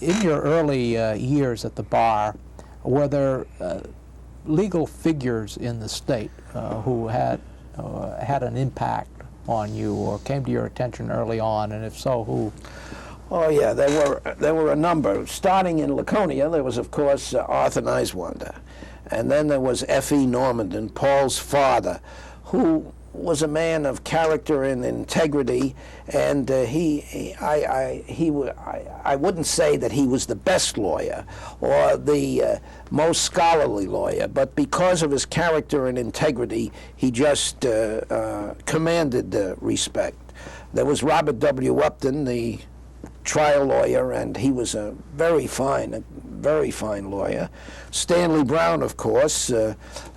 Speaker 1: in your early years at the bar, were there legal figures in the state who had an impact on you or came to your attention early on, and if so, who?
Speaker 2: Oh yeah, there were a number. Starting in Laconia, there was of course Arthur Niswander, and then there was F.E. Normandin, Paul's father, who was a man of character and integrity, and I wouldn't say that he was the best lawyer or the most scholarly lawyer, but because of his character and integrity, he just commanded respect. There was Robert W. Upton, the trial lawyer, and he was a very fine lawyer. Stanley Brown, of course,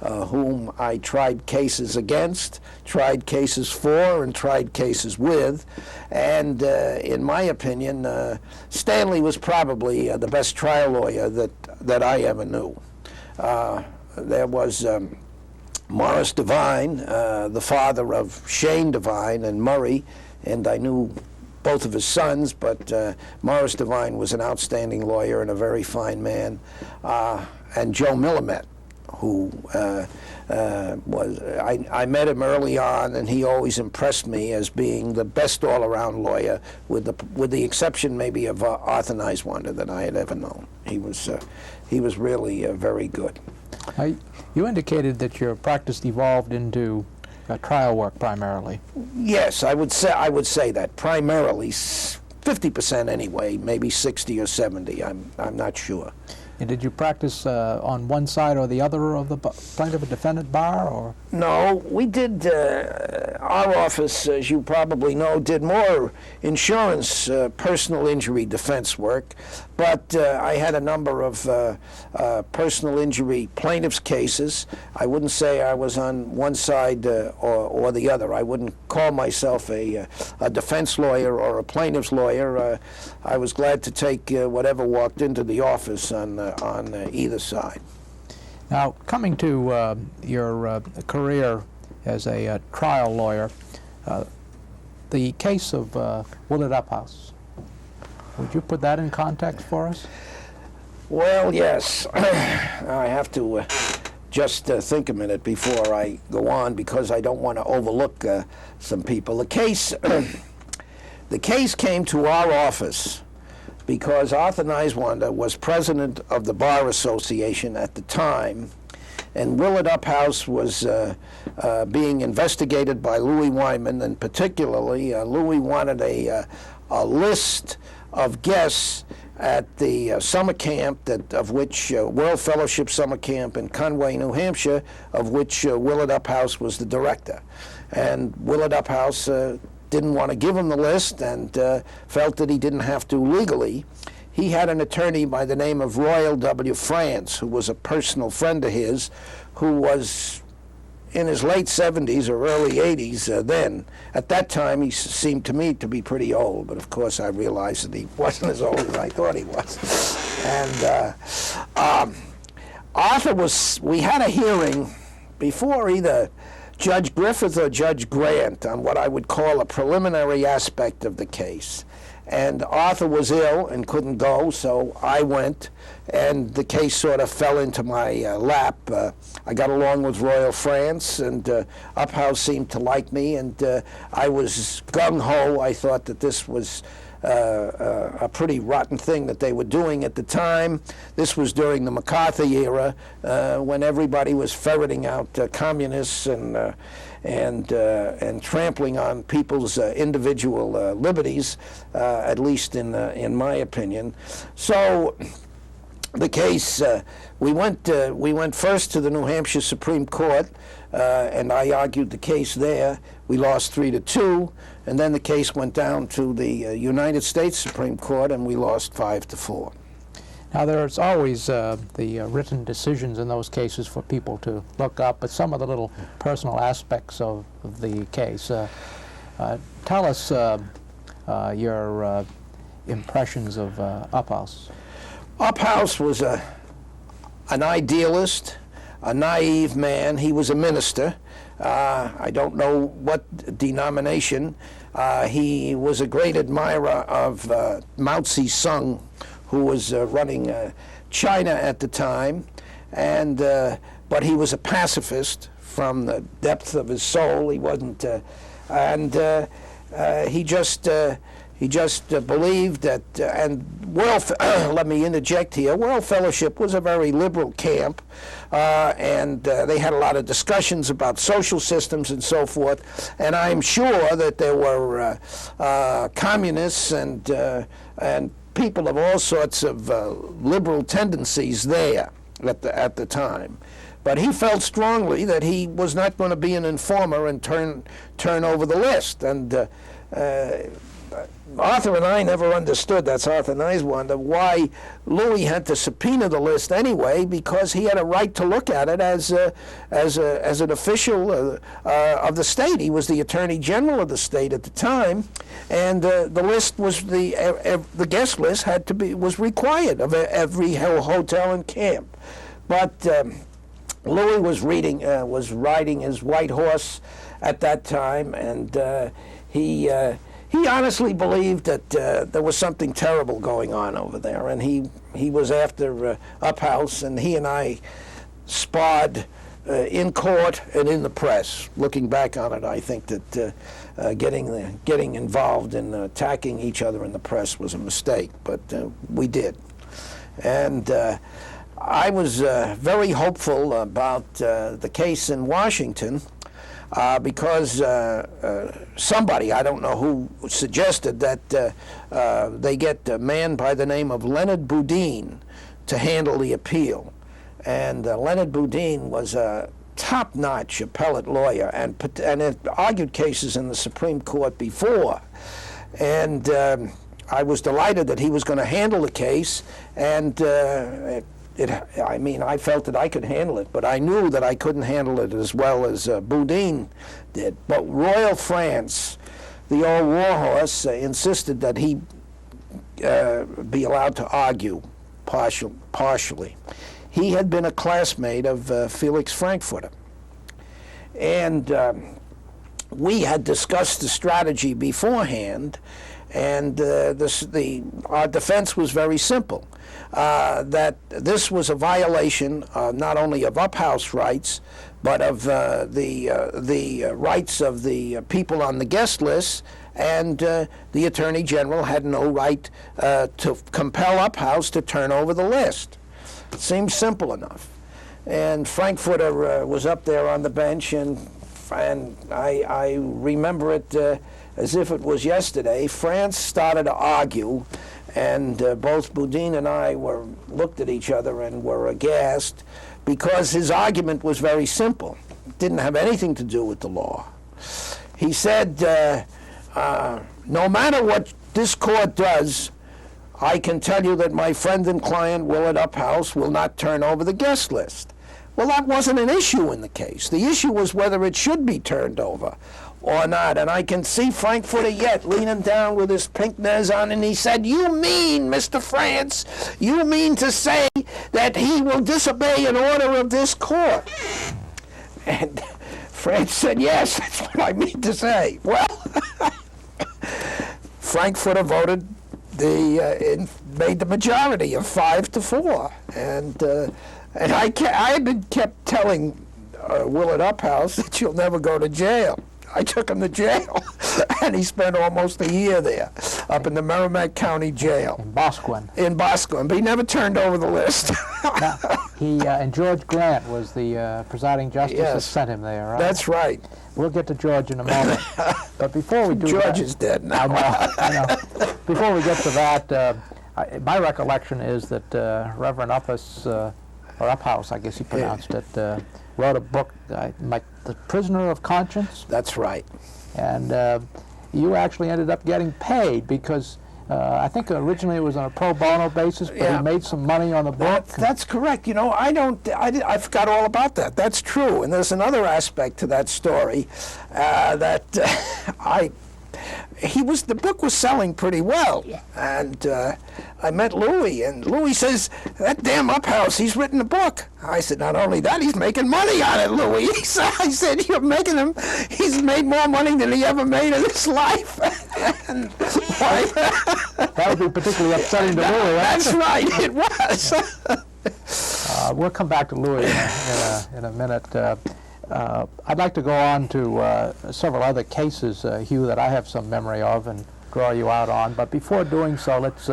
Speaker 2: whom I tried cases against, tried cases for, and tried cases with. And in my opinion, Stanley was probably the best trial lawyer that I ever knew. There was Morris Devine, the father of Shane Devine and Murray, and I knew both of his sons, but Morris Devine was an outstanding lawyer and a very fine man. And Joe Millimet, who I met him early on, and he always impressed me as being the best all-around lawyer, with the exception maybe of Arthur Niswander that I had ever known. He was really very good.
Speaker 1: You indicated that your practice evolved into trial work primarily.
Speaker 2: Yes, I would say that primarily, 50% anyway, maybe 60 or 70. I'm not sure.
Speaker 1: And did you practice on one side or the other of the plaintiff and defendant bar, or?
Speaker 2: No, we did, our office, as you probably know, did more insurance personal injury defense work, but I had a number of personal injury plaintiffs' cases. I wouldn't say I was on one side or the other. I wouldn't call myself a defense lawyer or a plaintiff's lawyer. I was glad to take whatever walked into the office on either side.
Speaker 1: Now, coming to your career as a trial lawyer, the case of Willard Uphouse, would you put that in context for us?
Speaker 2: Well, yes. I have to just think a minute before I go on, because I don't want to overlook some people. The case came to our office because Arthur Niswander was president of the Bar Association at the time, and Willard Uphouse was being investigated by Louis Wyman, and particularly Louis wanted a list of guests at the summer camp of which World Fellowship Summer Camp in Conway, New Hampshire, of which Willard Uphouse was the director. And Willard Uphouse didn't want to give him the list and felt that he didn't have to legally. He had an attorney by the name of Royal W. France, who was a personal friend of his, who was in his late 70s or early 80s then. At that time, he seemed to me to be pretty old, but of course I realized that he wasn't as old as I thought he was. And Arthur we had a hearing before either Judge Griffith or Judge Grant on what I would call a preliminary aspect of the case. And Arthur was ill and couldn't go, so I went, and the case sort of fell into my lap. I got along with Royal France, and Uphouse seemed to like me, and I was gung-ho. I thought that this was a pretty rotten thing that they were doing at the time. This was during the McCarthy era, when everybody was ferreting out communists and trampling on people's individual liberties, at least in my opinion. So the case, we went first to the New Hampshire Supreme Court, and I argued the case there. We lost 3-2, and then the case went down to the United States Supreme Court, and we lost 5-4.
Speaker 1: Now, there's always the written decisions in those cases for people to look up, but some of the little personal aspects of the case. Tell us your impressions of Uphouse.
Speaker 2: Uphouse was an idealist, a naive man. He was a minister. I don't know what denomination. He was a great admirer of Mao Zedong, who was running China at the time, and but he was a pacifist from the depth of his soul. He wasn't, he just believed that. Let me interject here. World Fellowship was a very liberal camp, and they had a lot of discussions about social systems and so forth. And I'm sure that there were communists and people of all sorts of liberal tendencies there at the time. But he felt strongly that he was not going to be an informer and turn over the list. And Arthur and I never understood, that's Arthur Niswander, why Louis had to subpoena the list anyway, because he had a right to look at it as an official of the state. He was the Attorney General of the state at the time, and the list was the guest list was required of every hotel and camp. But Louis was riding his white horse at that time, and he honestly believed that there was something terrible going on over there, and he was after Uphouse, and he and I sparred in court and in the press. Looking back on it, I think that getting involved in attacking each other in the press was a mistake, but we did. And I was very hopeful about the case in Washington, because somebody, I don't know who, suggested that they get a man by the name of Leonard Boudin to handle the appeal. And Leonard Boudin was a top-notch appellate lawyer and had argued cases in the Supreme Court before. And I was delighted that he was going to handle the case, and I mean, I felt that I could handle it, but I knew that I couldn't handle it as well as Boudin did. But Royal France, the old warhorse, insisted that he be allowed to argue partially. He had been a classmate of Felix Frankfurter, and we had discussed the strategy beforehand, and our defense was very simple, that this was a violation not only of uphouse rights, but of the rights of the people on the guest list, and the Attorney General had no right to compel uphouse to turn over the list. It seemed simple enough. And Frankfurter was up there on the bench, and I remember it as if it was yesterday. France started to argue, and both Boudin and I looked at each other and were aghast, because his argument was very simple. It didn't have anything to do with the law. He said, no matter what this court does, I can tell you that my friend and client, Willard Uphouse, will not turn over the guest list. Well, that wasn't an issue in the case. The issue was whether it should be turned over or not. And I can see Frankfurter yet leaning down with his pink nose on, and he said, "You mean, Mr. France, you mean to say that he will disobey an order of this court?" And France said, "Yes, that's what I mean to say." Well, Frankfurter voted made the majority of 5-4, and I had been kept telling Willard Uphouse that you'll never go to jail. I took him to jail, and he spent almost a year there, up in the Merrimack County Jail.
Speaker 1: In Boscawen.
Speaker 2: In Boscawen, but he never turned over the list.
Speaker 1: Now, and George Grant was the presiding justice that sent him there, right?
Speaker 2: That's right.
Speaker 1: We'll get to George in a moment. But before we do
Speaker 2: George is dead now.
Speaker 1: I know. Before we get to that, my recollection is that Reverend Uphouse, or Uphouse, I guess he pronounced it, wrote a book, The Prisoner of Conscience.
Speaker 2: That's right.
Speaker 1: And you actually ended up getting paid because I think originally it was on a pro bono basis, but he made some money on the book.
Speaker 2: That's correct. You know, I forgot all about that. That's true. And there's another aspect to that story the book was selling pretty well. Yeah. And I met Louis, and Louis says, "That damn Uphouse, he's written a book." I said, "Not only that, he's making money on it, Louis." I said, "You're making him, he's made more money than he ever made in his life." And
Speaker 1: that would be particularly upsetting to Louis.
Speaker 2: That's right, it was.
Speaker 1: We'll come back to Louis in a minute. I'd like to go on to several other cases, Hugh, that I have some memory of and draw you out on. But before doing so, let's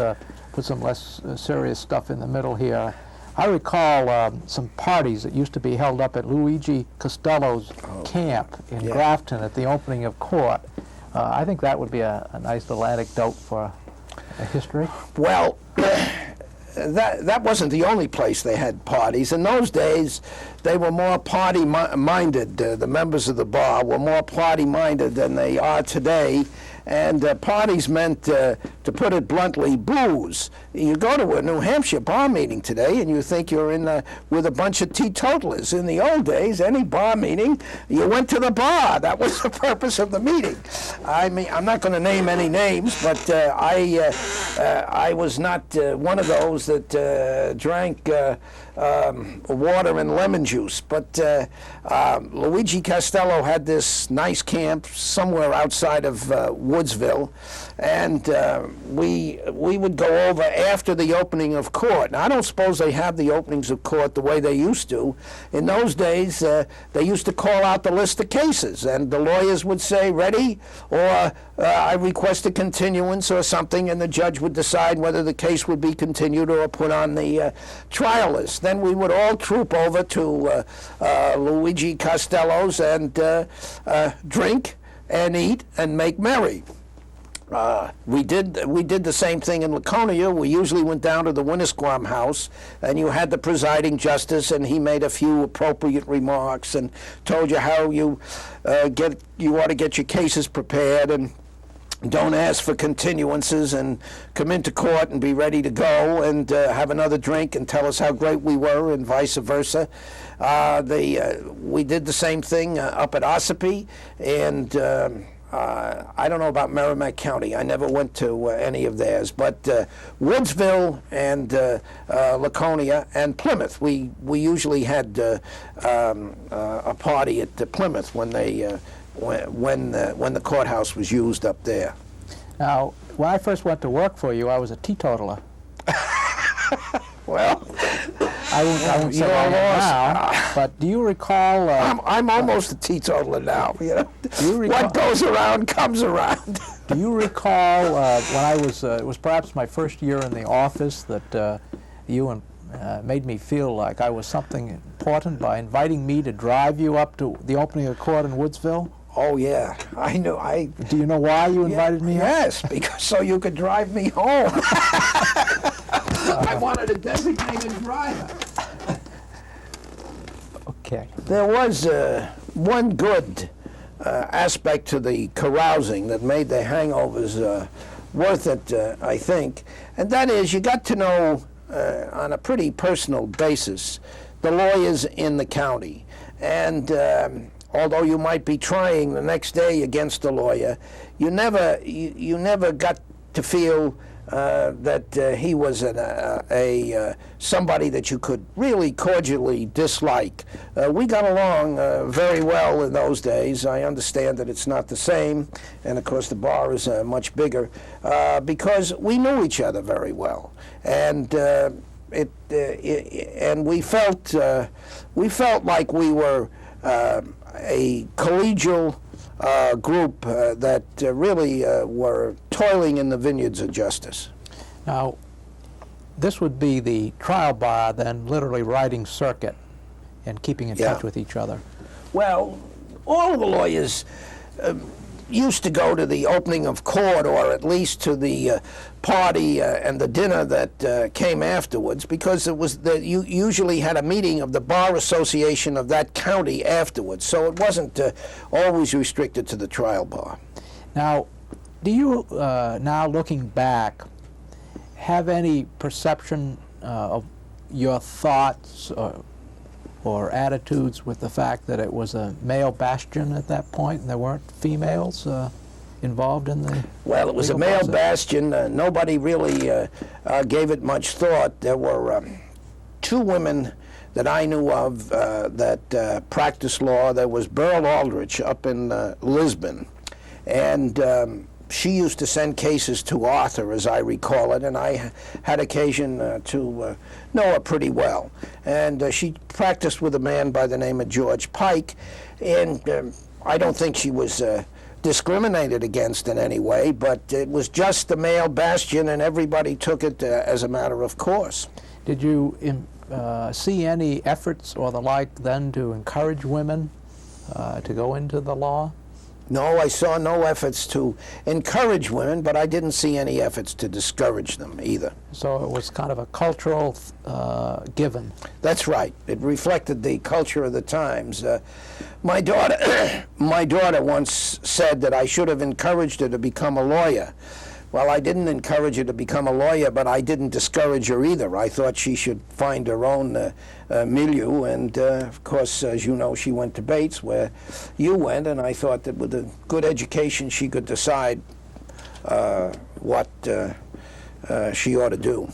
Speaker 1: put some less serious stuff in the middle here. I recall some parties that used to be held up at Luigi Costello's camp in Grafton at the opening of court. I think that would be a nice little anecdote for a history.
Speaker 2: Well, that wasn't the only place they had parties. In those days, they were more party-minded. The members of the bar were more party-minded than they are today. And parties meant, to put it bluntly, booze. You go to a New Hampshire bar meeting today and you think you're with a bunch of teetotalers. In the old days, any bar meeting, you went to the bar. That was the purpose of the meeting. I mean, I'm not going to name any names, but I was not one of those that drank water and lemon juice. But Luigi Costello had this nice camp somewhere outside of Woodsville, and we would go over after the opening of court. Now, I don't suppose they have the openings of court the way they used to. In those days, they used to call out the list of cases, and the lawyers would say, "Ready?" or "I request a continuance," or something, and the judge would decide whether the case would be continued or put on the trial list. Then we would all troop over to Luigi Costello's and drink and eat and make merry. We did the same thing in Laconia. We usually went down to the Winnisquam house, and you had the presiding justice, and he made a few appropriate remarks and told you how you ought to get your cases prepared and don't ask for continuances and come into court and be ready to go and have another drink and tell us how great we were and vice versa. We did the same thing up at Ossipee, and I don't know about Merrimack County. I never went to any of theirs, but Woodsville and Laconia and Plymouth, we usually had a party at Plymouth when they when the courthouse was used up there.
Speaker 1: Now, when I first went to work for you, I was a teetotaler.
Speaker 2: Well,
Speaker 1: I won't say I am now, but do you recall...
Speaker 2: I'm almost a teetotaler now, you know.
Speaker 1: Do you recall,
Speaker 2: what goes around comes around.
Speaker 1: Do you recall when I was, it was perhaps my first year in the office, that you made me feel like I was something important by inviting me to drive you up to the opening of court in Woodsville?
Speaker 2: Oh, yeah. I know.
Speaker 1: Do you know why you invited me up?
Speaker 2: Yes, because so you could drive me home. I wanted a designated driver.
Speaker 1: Okay.
Speaker 2: There was one good aspect to the carousing that made the hangovers worth it, I think, and that is you got to know on a pretty personal basis the lawyers in the county. And although you might be trying the next day against a lawyer, you never got to feel that he was somebody that you could really cordially dislike. We got along very well in those days. I understand that it's not the same, and of course the bar is much bigger, because we knew each other very well, and and we felt like we were a collegial group that really were toiling in the vineyards of justice.
Speaker 1: Now, this would be the trial bar then, literally riding circuit and keeping in touch with each other.
Speaker 2: Well, all of the lawyers used to go to the opening of court, or at least to the party and the dinner that came afterwards, because it was you usually had a meeting of the Bar Association of that county afterwards, so it wasn't always restricted to the trial bar.
Speaker 1: Now, do you, now looking back, have any perception of your thoughts or attitudes with the fact that it was a male bastion at that point and there weren't females involved in the...
Speaker 2: Well, it was a male bastion. Nobody really gave it much thought. There were two women that I knew of that practiced law. There was Beryl Aldrich up in Lisbon, and she used to send cases to Arthur, as I recall it, and I had occasion to know her pretty well. And she practiced with a man by the name of George Pike, and I don't think she was discriminated against in any way, but it was just the male bastion, and everybody took it as a matter of course.
Speaker 1: Did you see any efforts or the like then to encourage women to go into the law?
Speaker 2: No, I saw no efforts to encourage women, but I didn't see any efforts to discourage them either.
Speaker 1: So it was kind of a cultural given.
Speaker 2: That's right. It reflected the culture of the times. My daughter once said that I should have encouraged her to become a lawyer. Well, I didn't encourage her to become a lawyer, but I didn't discourage her either. I thought she should find her own milieu, and of course, as you know, she went to Bates, where you went, and I thought that with a good education she could decide what she ought to do.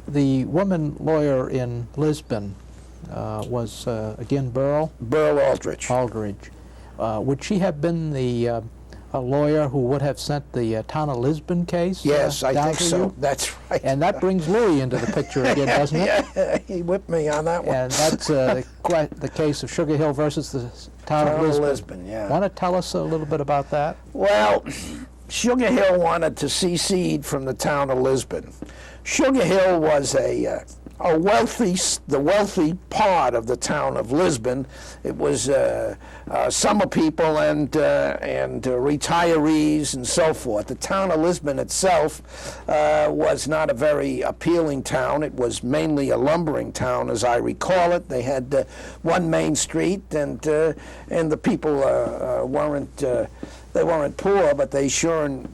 Speaker 1: The woman lawyer in Lisbon was, again, Beryl?
Speaker 2: Beryl Aldrich.
Speaker 1: Aldrich. Would she have been the a lawyer who would have sent the town of Lisbon case?
Speaker 2: Yes, I think so.
Speaker 1: You?
Speaker 2: That's right.
Speaker 1: And that brings Louis into the picture again, doesn't it?
Speaker 2: Yeah, he whipped me on that one.
Speaker 1: And that's the case of Sugar Hill versus the town of Lisbon.
Speaker 2: Yeah.
Speaker 1: Want to tell us a little bit about that?
Speaker 2: Well, Sugar Hill wanted to secede from the town of Lisbon. Sugar Hill was a the wealthy part of the town of Lisbon. It was summer people and retirees and so forth. The town of Lisbon itself was not a very appealing town. It was mainly a lumbering town, as I recall it. They had one main street, and the people they weren't poor, but they certainly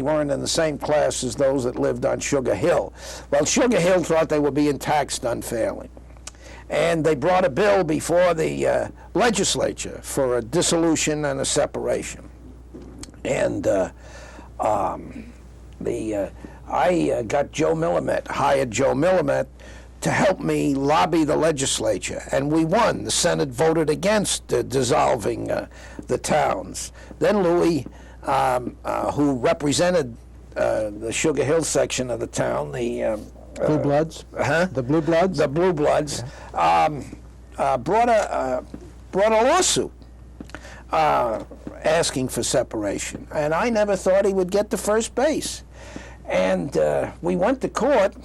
Speaker 2: weren't in the same class as those that lived on Sugar Hill. Well, Sugar Hill thought they were being taxed unfairly, and they brought a bill before the legislature for a dissolution and a separation. And I got Joe Millimet, hired Joe Millimet to help me lobby the legislature, and we won. The Senate voted against dissolving the towns. Then Louis, who represented the Sugar Hill section of the town, the
Speaker 1: Blue Bloods? The Blue Bloods?
Speaker 2: The Blue Bloods, brought a lawsuit asking for separation. And I never thought he would get to first base. And we went to court,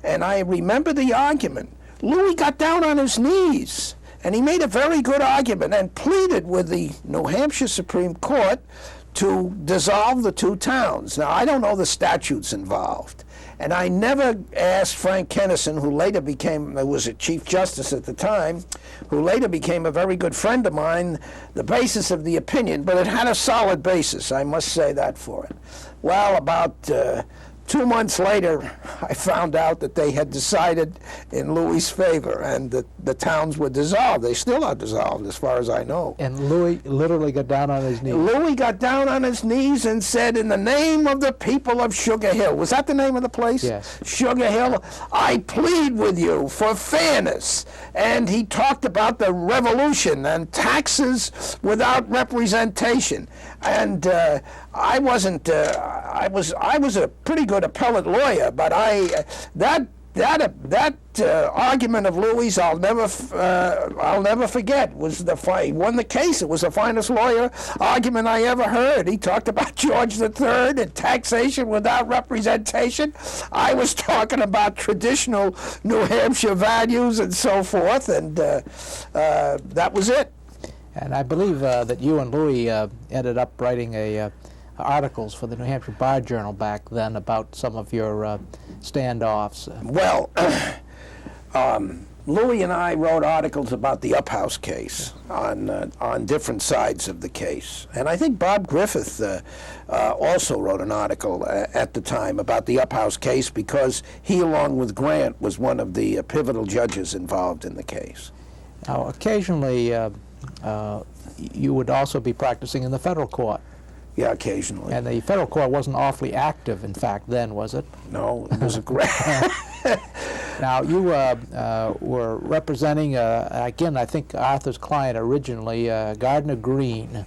Speaker 2: and I remember the argument. Louis got down on his knees, and he made a very good argument and pleaded with the New Hampshire Supreme Court to dissolve the two towns. Now, I don't know the statutes involved, and I never asked Frank Kennison, who was a Chief Justice at the time, who later became a very good friend of mine, the basis of the opinion, but it had a solid basis, I must say that for it. Well, about 2 months later, I found out that they had decided in Louis' favor, and that the towns were dissolved. They still are dissolved, as far as I know.
Speaker 1: And Louis literally got down on his knees.
Speaker 2: Louis got down on his knees and said, in the name of the people of Sugar Hill, was that the name of the place?
Speaker 1: Yes.
Speaker 2: Sugar Hill, I plead with you for fairness. And he talked about the revolution and taxes without representation. And I wasn't. I was a pretty good appellate lawyer, but that argument of Louis, I'll never forget. He won the case. It was the finest lawyer argument I ever heard. He talked about George III and taxation without representation. I was talking about traditional New Hampshire values and so forth, and that was it.
Speaker 1: And I believe that you and Louis ended up writing articles for the New Hampshire Bar Journal back then about some of your standoffs.
Speaker 2: Well, Louis and I wrote articles about the Uphouse case on different sides of the case. And I think Bob Griffith also wrote an article at the time about the Uphouse case, because he, along with Grant, was one of the pivotal judges involved in the case.
Speaker 1: Now, occasionally, you would also be practicing in the federal court.
Speaker 2: Yeah, occasionally.
Speaker 1: And the federal court wasn't awfully active, in fact, then, was it?
Speaker 2: No, it was a great...
Speaker 1: Now, you were representing, again, I think Arthur's client originally, Gardner Green,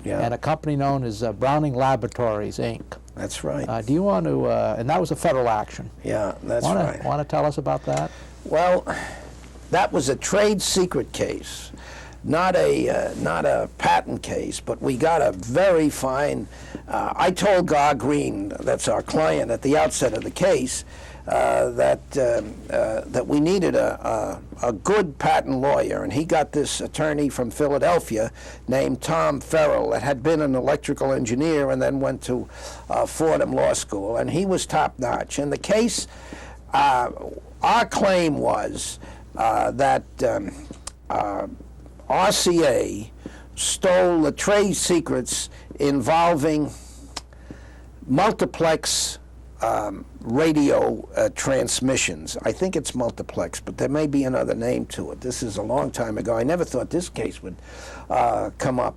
Speaker 2: yeah,
Speaker 1: and a company known as Browning Laboratories, Inc.
Speaker 2: That's right.
Speaker 1: Do you want to, and that was a federal action.
Speaker 2: Yeah, that's right.
Speaker 1: Want to tell us about that?
Speaker 2: Well, that was a trade secret case. Not a patent case, but we got a very fine. I told Gar Green, that's our client, at the outset of the case, that we needed a good patent lawyer, and he got this attorney from Philadelphia named Tom Farrell that had been an electrical engineer and then went to Fordham Law School, and he was top notch. And the case, our claim was that RCA stole the trade secrets involving multiplex radio transmissions. I think it's multiplex, but there may be another name to it. This is a long time ago. I never thought this case would come up.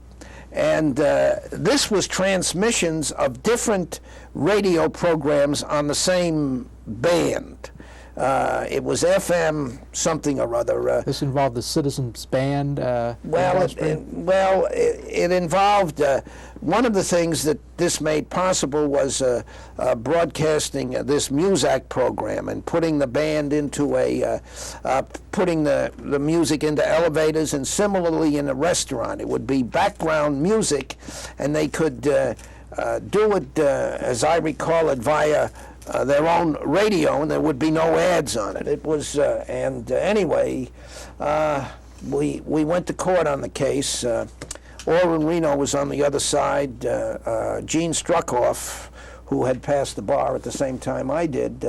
Speaker 2: And this was transmissions of different radio programs on the same band. It was FM something or other.
Speaker 1: This involved the Citizens Band?
Speaker 2: It involved, one of the things that this made possible was broadcasting this Muzak program and putting the band into putting the music into elevators, and similarly in a restaurant. It would be background music, and they could do it, as I recall it, via their own radio, and there would be no ads on it. It was, anyway, we went to court on the case. Orrin Reno was on the other side. Gene Struckhoff, who had passed the bar at the same time I did,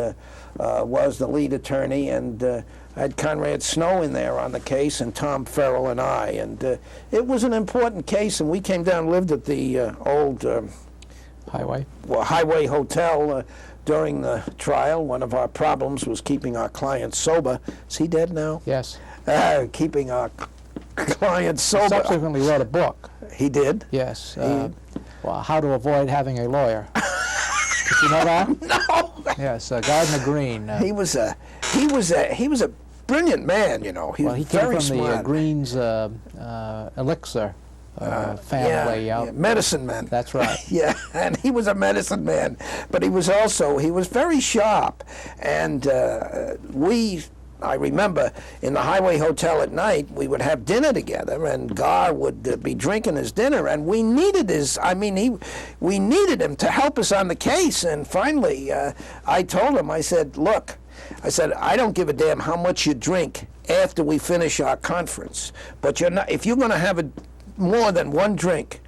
Speaker 2: was the lead attorney, and I had Conrad Snow in there on the case, and Tom Farrell and I. And it was an important case, and we came down and lived at the old Highway Hotel during the trial. One of our problems was keeping our client sober. Is he dead now?
Speaker 1: Yes.
Speaker 2: Keeping our client sober.
Speaker 1: Subsequently wrote a book.
Speaker 2: He did?
Speaker 1: Yes. Well, how to avoid having a lawyer. Did you know that?
Speaker 2: No.
Speaker 1: Yes, Gardner Green.
Speaker 2: He was a brilliant man, you know. He
Speaker 1: well, he
Speaker 2: was
Speaker 1: came
Speaker 2: very
Speaker 1: from
Speaker 2: smart.
Speaker 1: the Green's elixir family.
Speaker 2: Yeah, medicine man.
Speaker 1: That's right.
Speaker 2: Yeah, and he was a medicine man, but he was very sharp, and I remember in the Highway Hotel at night, we would have dinner together, and Gar would be drinking his dinner, and we needed we needed him to help us on the case. And finally, I told him, I said, look, I don't give a damn how much you drink after we finish our conference, but if you're going to have more than one drink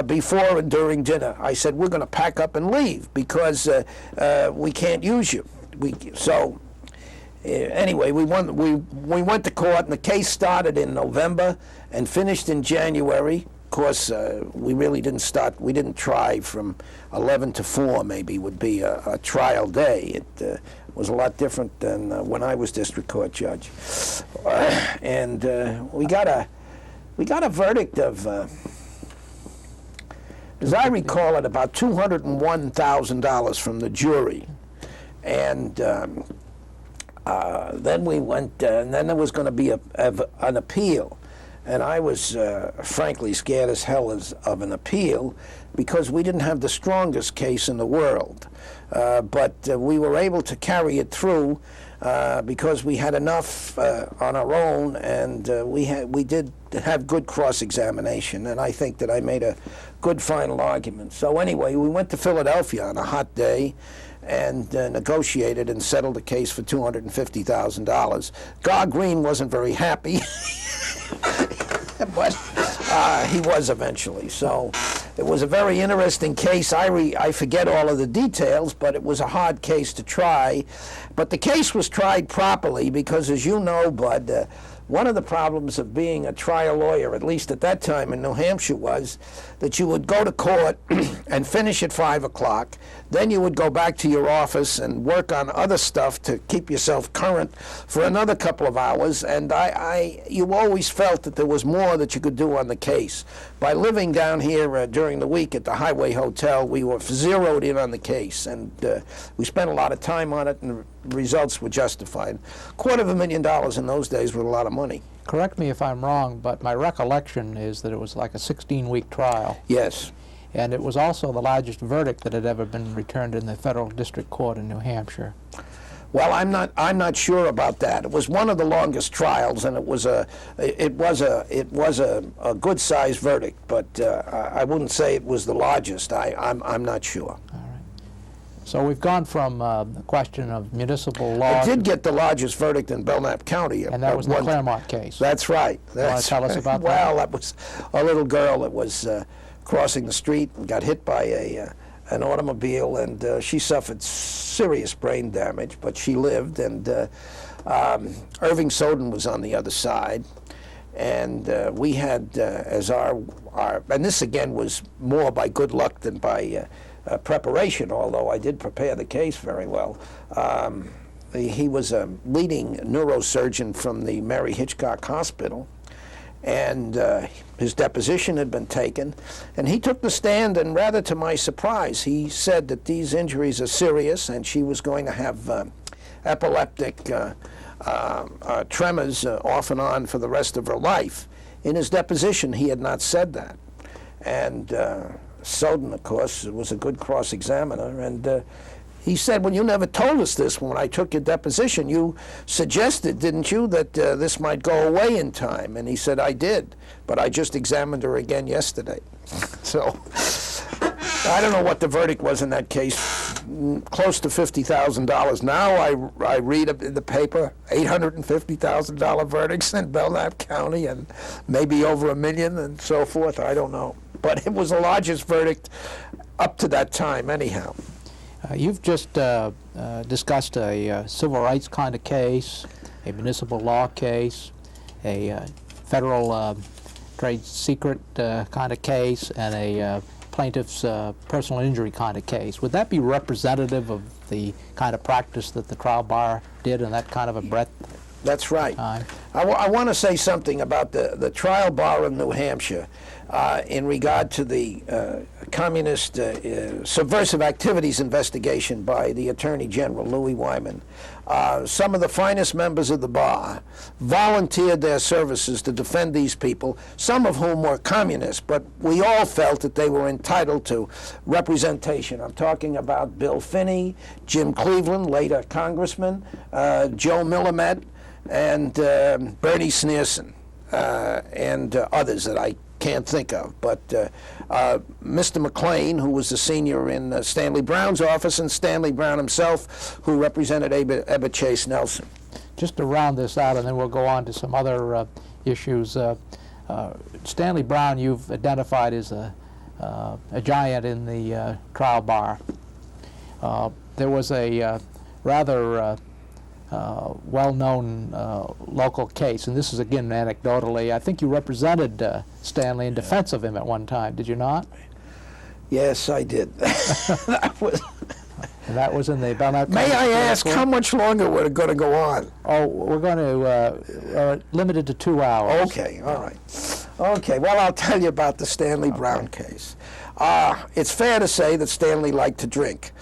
Speaker 2: before and during dinner, I said, we're going to pack up and leave, because we can't use you. Anyway, we went to court, and the case started in November and finished in January. Of course, we really didn't start. We didn't try from 11 to 4. Maybe would be a trial day. It was a lot different than when I was district court judge, and we got a verdict of, as I recall it, about $201,000 from the jury, and. Then we went, and then there was going to be an appeal. And I was frankly scared as hell of an appeal, because we didn't have the strongest case in the world. But we were able to carry it through because we had enough on our own, and we did have good cross-examination, and I think that I made a good final argument. So anyway, we went to Philadelphia on a hot day, and negotiated and settled the case for $250,000. Gar Green wasn't very happy, but he was eventually. So it was a very interesting case. I forget all of the details, but it was a hard case to try. But the case was tried properly because, as you know, Bud, one of the problems of being a trial lawyer, at least at that time in New Hampshire, was that you would go to court and finish at 5 o'clock. Then you would go back to your office and work on other stuff to keep yourself current for another couple of hours. And you always felt that there was more that you could do on the case. By living down here during the week at the Highway Hotel, we were zeroed in on the case, and we spent a lot of time on it, and the results were justified. $250,000 in those days was a lot of money.
Speaker 1: Correct me if I'm wrong, but my recollection is that it was like a 16-week trial.
Speaker 2: Yes.
Speaker 1: And it was also the largest verdict that had ever been returned in the federal district court in New Hampshire.
Speaker 2: Well, I'm not sure about that. It was one of the longest trials, and it was a good-sized verdict, but I wouldn't say it was the largest. I'm not sure.
Speaker 1: All right. So we've gone from the question of municipal law.
Speaker 2: I did get the largest verdict in Belknap County.
Speaker 1: And that was the Claremont case.
Speaker 2: That's right.
Speaker 1: You want to tell us about that?
Speaker 2: Well, that was a little girl that was crossing the street and got hit by an automobile, and she suffered serious brain damage, but she lived. And Irving Soden was on the other side, and we had as our and this again was more by good luck than by preparation, although I did prepare the case very well. He was a leading neurosurgeon from the Mary Hitchcock Hospital, and his deposition had been taken, and he took the stand, and rather to my surprise, he said that these injuries are serious, and she was going to have epileptic tremors off and on for the rest of her life. In his deposition, he had not said that. And Soden, of course, was a good cross-examiner, and he said, well, you never told us this when I took your deposition. You suggested, didn't you, that this might go away in time? And he said, I did, but I just examined her again yesterday. So I don't know what the verdict was in that case, close to $50,000. Now I read in the paper $850,000 verdicts in Belknap County and maybe over $1 million and so forth. I don't know. But it was the largest verdict up to that time anyhow.
Speaker 1: You've just discussed a civil rights kind of case, a municipal law case, a federal trade secret kind of case, and a plaintiff's personal injury kind of case. Would that be representative of the kind of practice that the trial bar did in that kind of a breadth?
Speaker 2: That's right.
Speaker 1: Time?
Speaker 2: I want to say something about the trial bar in New Hampshire in regard to the communist subversive activities investigation by the Attorney General, Louis Wyman. Some of the finest members of the bar volunteered their services to defend these people, some of whom were communists, but we all felt that they were entitled to representation. I'm talking about Bill Finney, Jim Cleveland, later congressman, Joe Millimet, and Bernie Sneerson, and others that I can't think of. But Mr. McLean, who was the senior in Stanley Brown's office, and Stanley Brown himself, who represented Ebbett Chase Nelson.
Speaker 1: Just to round this out, and then we'll go on to some other issues. Stanley Brown, you've identified as a giant in the trial bar. There was a rather well-known local case, and this is again anecdotally. I think you represented Stanley in defense of him at one time, did you not?
Speaker 2: Yes, I did.
Speaker 1: That was in the Belknap
Speaker 2: May I ask how much longer we're going to go on?
Speaker 1: Oh, we're going to limit it to 2 hours.
Speaker 2: Okay, all right. Okay, well, I'll tell you about the Stanley Brown case. It's fair to say that Stanley liked to drink.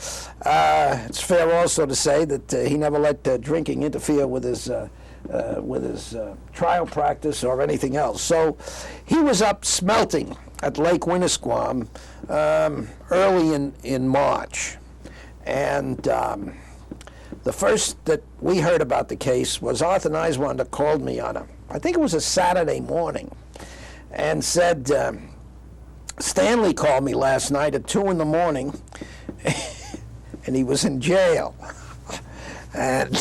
Speaker 2: It's fair also to say that he never let drinking interfere with his trial practice or anything else. So he was up smelting at Lake Winnisquam early in March. And the first that we heard about the case was Arthur Niswander called me on I think it was a Saturday morning, and said, Stanley called me last night at 2 in the morning, and he was in jail. And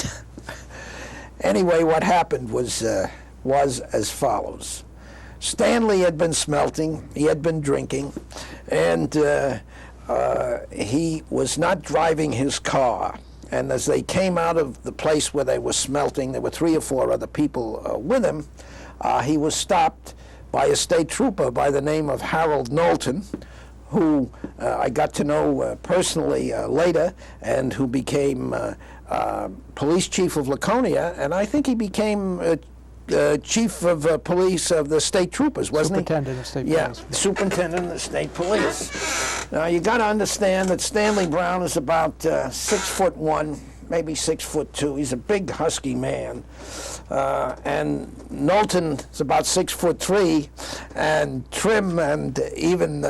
Speaker 2: anyway, what happened was as follows. Stanley had been smelting, he had been drinking, and he was not driving his car. And as they came out of the place where they were smelting, there were 3 or 4 other people with him, he was stopped by a state trooper by the name of Harold Knowlton, who I got to know personally later, and who became police chief of Laconia, and I think he became chief of police of the state troopers, wasn't he?
Speaker 1: Superintendent of state
Speaker 2: police.
Speaker 1: police.
Speaker 2: Yeah, superintendent of the state police. Now, you got to understand that Stanley Brown is about 6'1", maybe 6'2". He's a big, husky man. And Knowlton is about 6'3", and trim, and even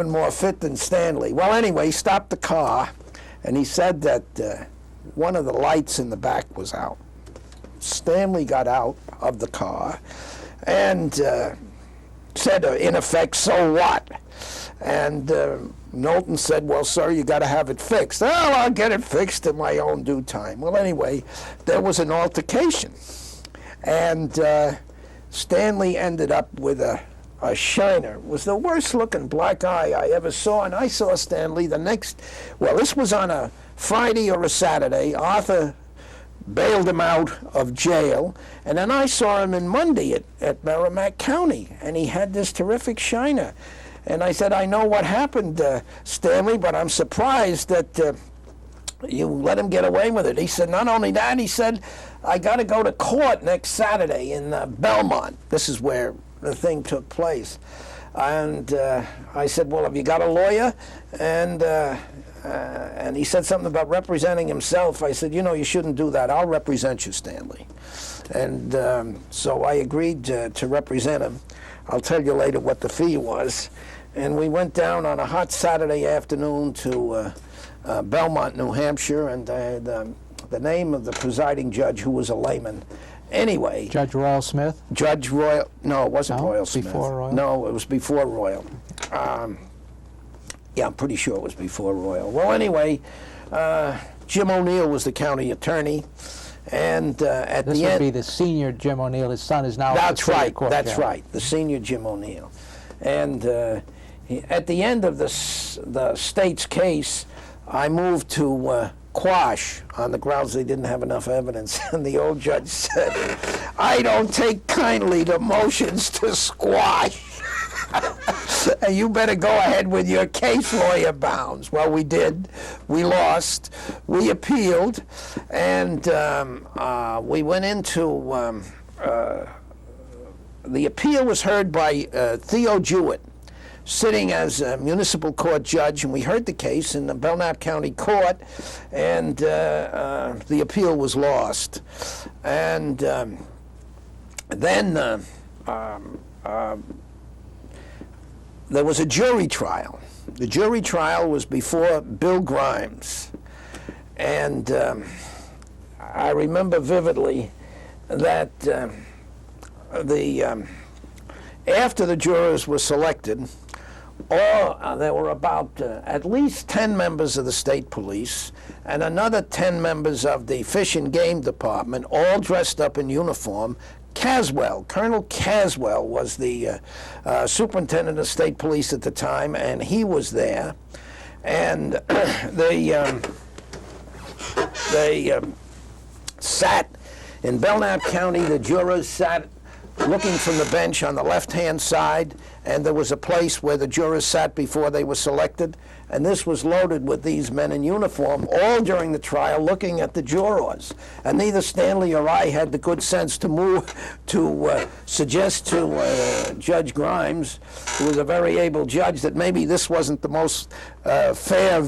Speaker 2: more fit than Stanley. Well, anyway, he stopped the car, and he said that one of the lights in the back was out. Stanley got out of the car and said, in effect, "So what?" And Knowlton said, "Well, sir, you got to have it fixed." "Oh, I'll get it fixed in my own due time." Well, anyway, there was an altercation, and Stanley ended up with a shiner. It was the worst-looking black eye I ever saw, and I saw Stanley this was on a Friday or a Saturday. Arthur bailed him out of jail, and then I saw him in Monday at Merrimack County, and he had this terrific shiner. And I said, "I know what happened, Stanley, but I'm surprised that you let him get away with it." He said, "Not only that," he said, "I got to go to court next Saturday in Belmont." This is where the thing took place. And I said, "Well, have you got a lawyer?" And he said something about representing himself. I said, "You shouldn't do that. I'll represent you, Stanley." And so I agreed to represent him. I'll tell you later what the fee was. And we went down on a hot Saturday afternoon to Belmont, New Hampshire, and the name of the presiding judge, who was a layman. Anyway.
Speaker 1: Judge Royal Smith?
Speaker 2: No, it wasn't Royal Smith.
Speaker 1: Before Royal?
Speaker 2: No, it was before Royal. Yeah, I'm pretty sure it was before Royal. Well, anyway, Jim O'Neill was the county attorney, and at
Speaker 1: This
Speaker 2: the
Speaker 1: would
Speaker 2: end...
Speaker 1: be the senior Jim O'Neill. His son is now at the
Speaker 2: That's
Speaker 1: Superior
Speaker 2: right,
Speaker 1: Court
Speaker 2: that's
Speaker 1: judge.
Speaker 2: right, the senior Jim O'Neill. And at the end of the state's case, I moved to quash on the grounds they didn't have enough evidence. And the old judge said, I don't take kindly to motions to squash. And you better go ahead with your case, Lawyer Bownes. Well, we did. We lost. We appealed. And we went into... the appeal was heard by Theo Jewett, sitting as a municipal court judge, and we heard the case in the Belknap County Court, and the appeal was lost. And then there was a jury trial. The jury trial was before Bill Grimes, and I remember vividly that after the jurors were selected, there were about at least 10 members of the state police and another 10 members of the Fish and Game Department, all dressed up in uniform. Colonel Caswell was the superintendent of state police at the time, and he was there. And they sat in Belknap County. The jurors sat looking from the bench on the left-hand side, and there was a place where the jurors sat before they were selected, and this was loaded with these men in uniform, all during the trial looking at the jurors. And neither Stanley or I had the good sense to suggest to Judge Grimes, who was a very able judge, that maybe this wasn't the most fair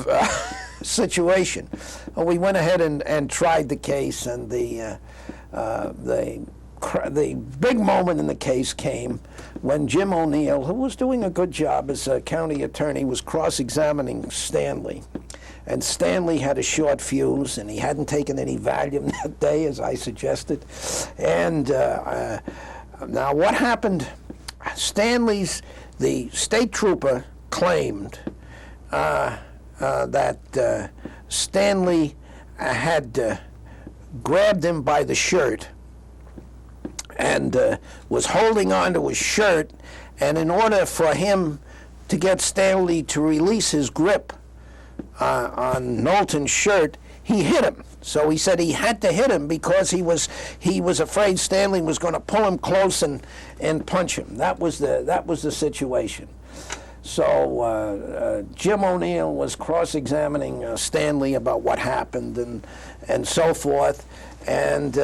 Speaker 2: situation. Well, we went ahead and tried the case, and the big moment in the case came when Jim O'Neill, who was doing a good job as a county attorney, was cross-examining Stanley. And Stanley had a short fuse, and he hadn't taken any Valium that day, as I suggested. And now what happened, the state trooper claimed that Stanley had grabbed him by the shirt and was holding on to his shirt, and in order for him to get Stanley to release his grip on Knowlton's shirt, he hit him. So he said he had to hit him because he was afraid Stanley was going to pull him close and punch him. That was the situation. So Jim O'Neill was cross-examining Stanley about what happened and so forth. And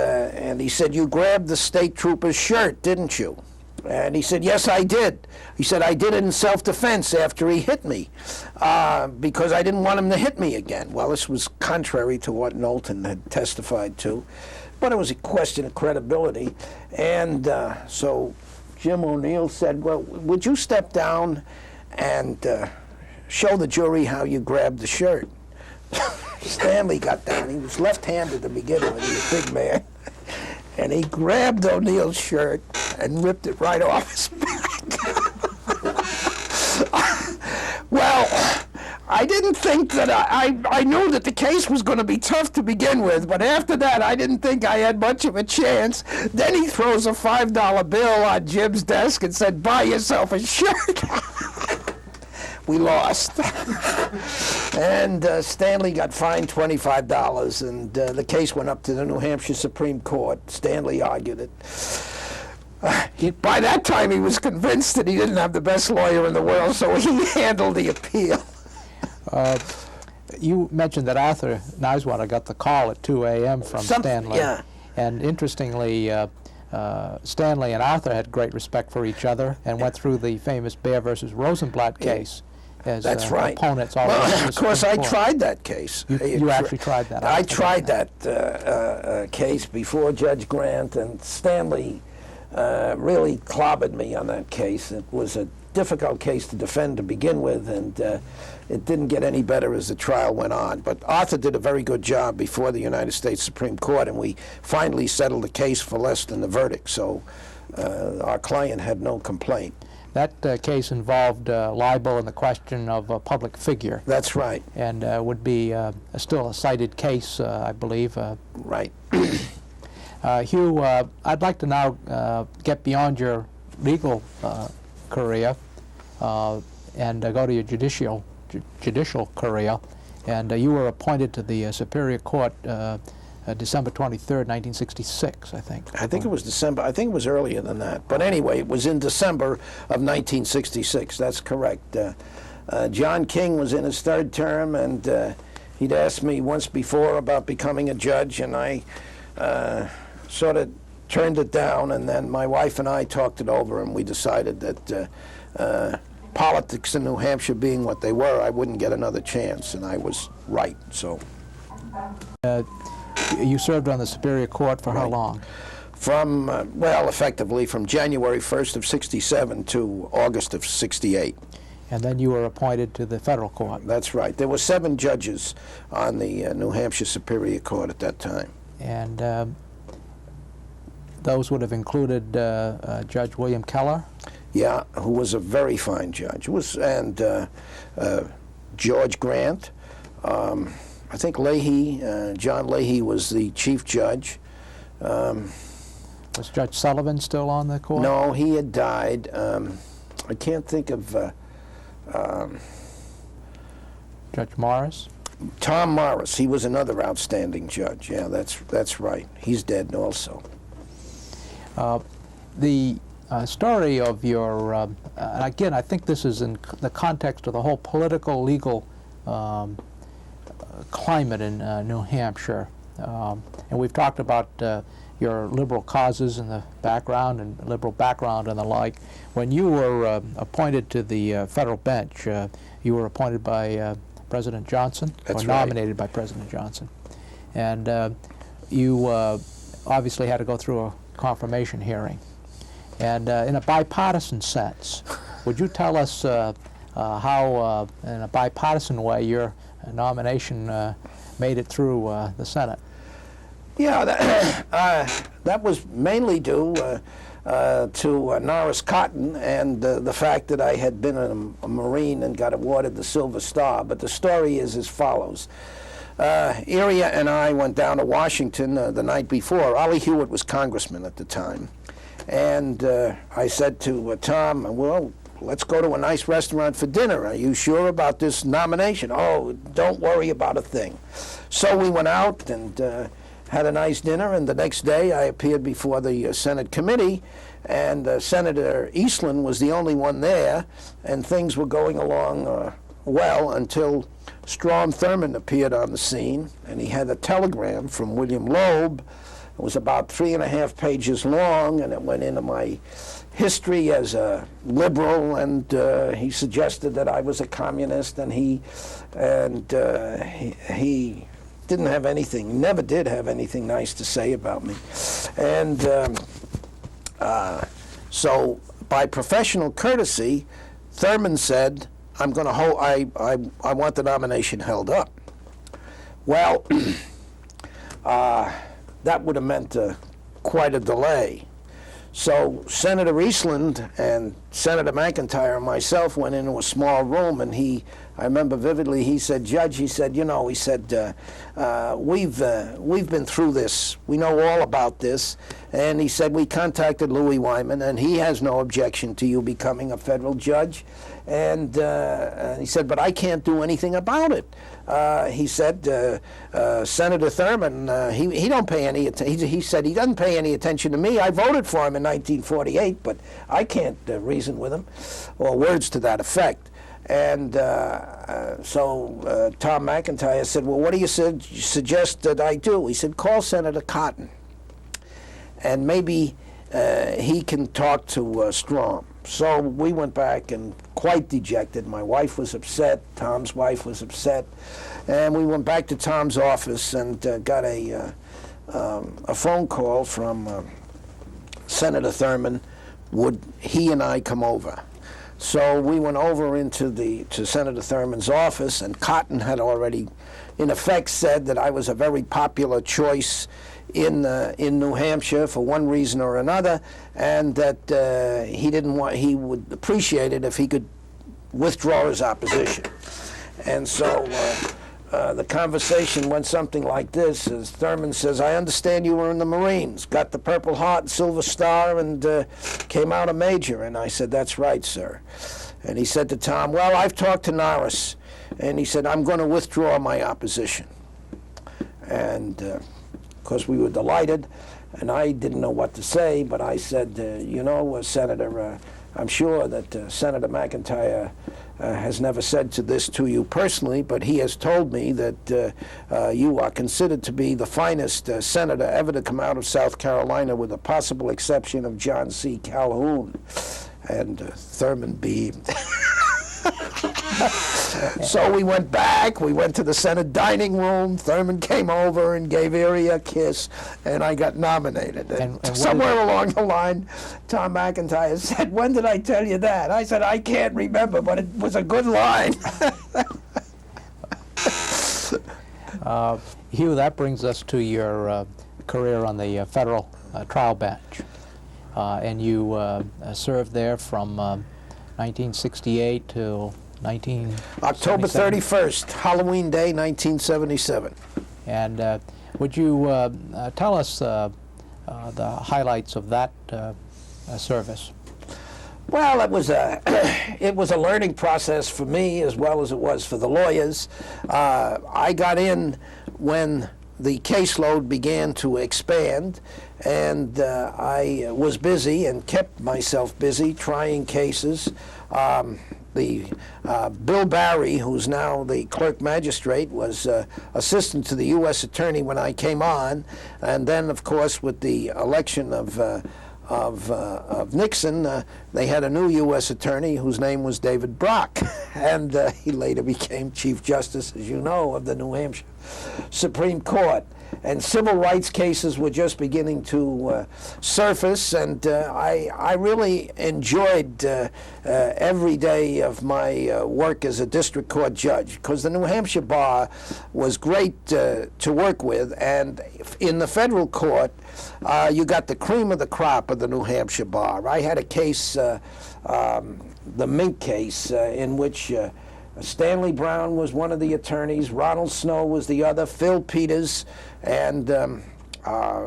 Speaker 2: he said, you grabbed the state trooper's shirt, didn't you? And he said, yes, I did. He said, I did it in self-defense after he hit me because I didn't want him to hit me again. Well, this was contrary to what Knowlton had testified to, but it was a question of credibility. And so Jim O'Neill said, well, would you step down and show the jury how you grabbed the shirt? Stanley got down. He was left-handed to begin with. He was a big man. And he grabbed O'Neill's shirt and ripped it right off his back. Well, I didn't think that I knew that the case was going to be tough to begin with, but after that, I didn't think I had much of a chance. Then he throws a $5 bill on Jim's desk and said, buy yourself a shirt. We lost. And Stanley got fined $25, and the case went up to the New Hampshire Supreme Court. Stanley argued it. By that time, he was convinced that he didn't have the best lawyer in the world, so he handled the appeal.
Speaker 1: You mentioned that Arthur Niswater got the call at 2 a.m. from Stanley.
Speaker 2: Yeah.
Speaker 1: And interestingly, Stanley and Arthur had great respect for each other and went through the famous Bear versus Rosenblatt case. As
Speaker 2: That's right.
Speaker 1: Opponents.
Speaker 2: Well, of course, I tried that case.
Speaker 1: You actually tried that.
Speaker 2: I tried that case before Judge Grant, and Stanley really clobbered me on that case. It was a difficult case to defend to begin with, and it didn't get any better as the trial went on. But Arthur did a very good job before the United States Supreme Court, and we finally settled the case for less than the verdict. So our client had no complaint.
Speaker 1: That case involved libel and the question of a public figure,
Speaker 2: That's right.
Speaker 1: and would be still a cited case, I believe.
Speaker 2: Right.
Speaker 1: Hugh, I'd like to now get beyond your legal career and go to your judicial career. And you were appointed to the Superior Court December 23rd, 1966, I think.
Speaker 2: I think it was December. I think it was earlier than that. But anyway, it was in December of 1966. That's correct. John King was in his third term, and he'd asked me once before about becoming a judge, and I sort of turned it down. And then my wife and I talked it over, and we decided that politics in New Hampshire being what they were, I wouldn't get another chance, and I was right. So.
Speaker 1: You served on the Superior Court for how long?
Speaker 2: From, well, effectively from January 1st of 67 to August of 68.
Speaker 1: And then you were appointed to the Federal Court.
Speaker 2: That's right. There were 7 judges on the New Hampshire Superior Court at that time.
Speaker 1: And those would have included Judge William Keller?
Speaker 2: Yeah, who was a very fine judge. And George Grant. I think Leahy, John Leahy was the chief judge.
Speaker 1: Was Judge Sullivan still on the court?
Speaker 2: No, he had died. I can't think of...
Speaker 1: Judge Morris?
Speaker 2: Tom Morris. He was another outstanding judge. Yeah, that's right. He's dead also.
Speaker 1: The story of your... again, I think this is in the context of the whole political, legal climate in New Hampshire. And we've talked about your liberal causes in the background and liberal background and the like. When you were appointed to the federal bench, you were appointed by President Johnson,
Speaker 2: That's
Speaker 1: or
Speaker 2: right.
Speaker 1: nominated by President Johnson. And you obviously had to go through a confirmation hearing. And in a bipartisan sense, would you tell us how, in a bipartisan way, your nomination made it through the Senate?
Speaker 2: Yeah, that was mainly due to Norris Cotton and the fact that I had been a Marine and got awarded the Silver Star. But the story is as follows. Iria and I went down to Washington the night before. Ollie Hewitt was congressman at the time. And I said to Tom, well, let's go to a nice restaurant for dinner. Are you sure about this nomination? Oh, don't worry about a thing. So we went out and had a nice dinner, and the next day I appeared before the Senate committee, and Senator Eastland was the only one there, and things were going along well until Strom Thurmond appeared on the scene, and he had a telegram from William Loeb. It was about 3.5 pages long, and it went into my history as a liberal, and he suggested that I was a communist, and he didn't have anything, never did have anything nice to say about me. And so by professional courtesy, Thurmond said, I'm going to hold, I want the nomination held up. Well, that would have meant quite a delay. So Senator Eastland and Senator McIntyre and myself went into a small room, and I remember vividly, he said, Judge, he said, we've been through this. We know all about this. And he said, we contacted Louis Wyman, and he has no objection to you becoming a federal judge. And he said, but I can't do anything about it. He said, Senator Thurmond, he don't pay any attention. He said he doesn't pay any attention to me. I voted for him in 1948, but I can't reason with him, or words to that effect. And so Tom McIntyre said, well, what do you suggest that I do? He said, call Senator Cotton, and maybe he can talk to Strom. So we went back and quite dejected. My wife was upset. Tom's wife was upset. And we went back to Tom's office and got a phone call from Senator Thurmond. Would he and I come over? So we went over to Senator Thurman's office, and Cotton had already, in effect, said that I was a very popular choice in New Hampshire for one reason or another, and that he would appreciate it if he could withdraw his opposition. And so the conversation went something like this: as Thurman says, "I understand you were in the Marines, got the Purple Heart and Silver Star, and came out a major." And I said, "That's right, sir." And he said to Tom, "Well, I've talked to Norris," and he said, "I'm going to withdraw my opposition." And of course, we were delighted, and I didn't know what to say, but I said, Senator, I'm sure that Senator McIntyre has never said this to you personally, but he has told me that you are considered to be the finest senator ever to come out of South Carolina, with the possible exception of John C. Calhoun. And Thurman beamed. So we went back, we went to the Senate dining room, Thurman came over and gave Erie a kiss, and I got nominated. And somewhere along the line, Tom McIntyre said, "When did I tell you that?" I said, "I can't remember, but it was a good line."
Speaker 1: Hugh, that brings us to your career on the federal trial bench. And you served there from 1968 till
Speaker 2: October 31st, Halloween Day, 1977.
Speaker 1: And would you tell us the highlights of that service?
Speaker 2: Well, it was a learning process for me as well as it was for the lawyers. I got in when the caseload began to expand, and I was busy and kept myself busy trying cases. Bill Barry, who's now the clerk magistrate, was assistant to the U.S. attorney when I came on, and then, of course, with the election of Nixon, they had a new U.S. attorney whose name was David Brock, and he later became Chief Justice, as you know, of the New Hampshire Supreme Court. And civil rights cases were just beginning to surface, and I really enjoyed every day of my work as a district court judge, because the New Hampshire bar was great to work with, and in the federal court, you got the cream of the crop of the New Hampshire bar. I had a case, the Mink case, in which Stanley Brown was one of the attorneys, Ronald Snow was the other, Phil Peters, and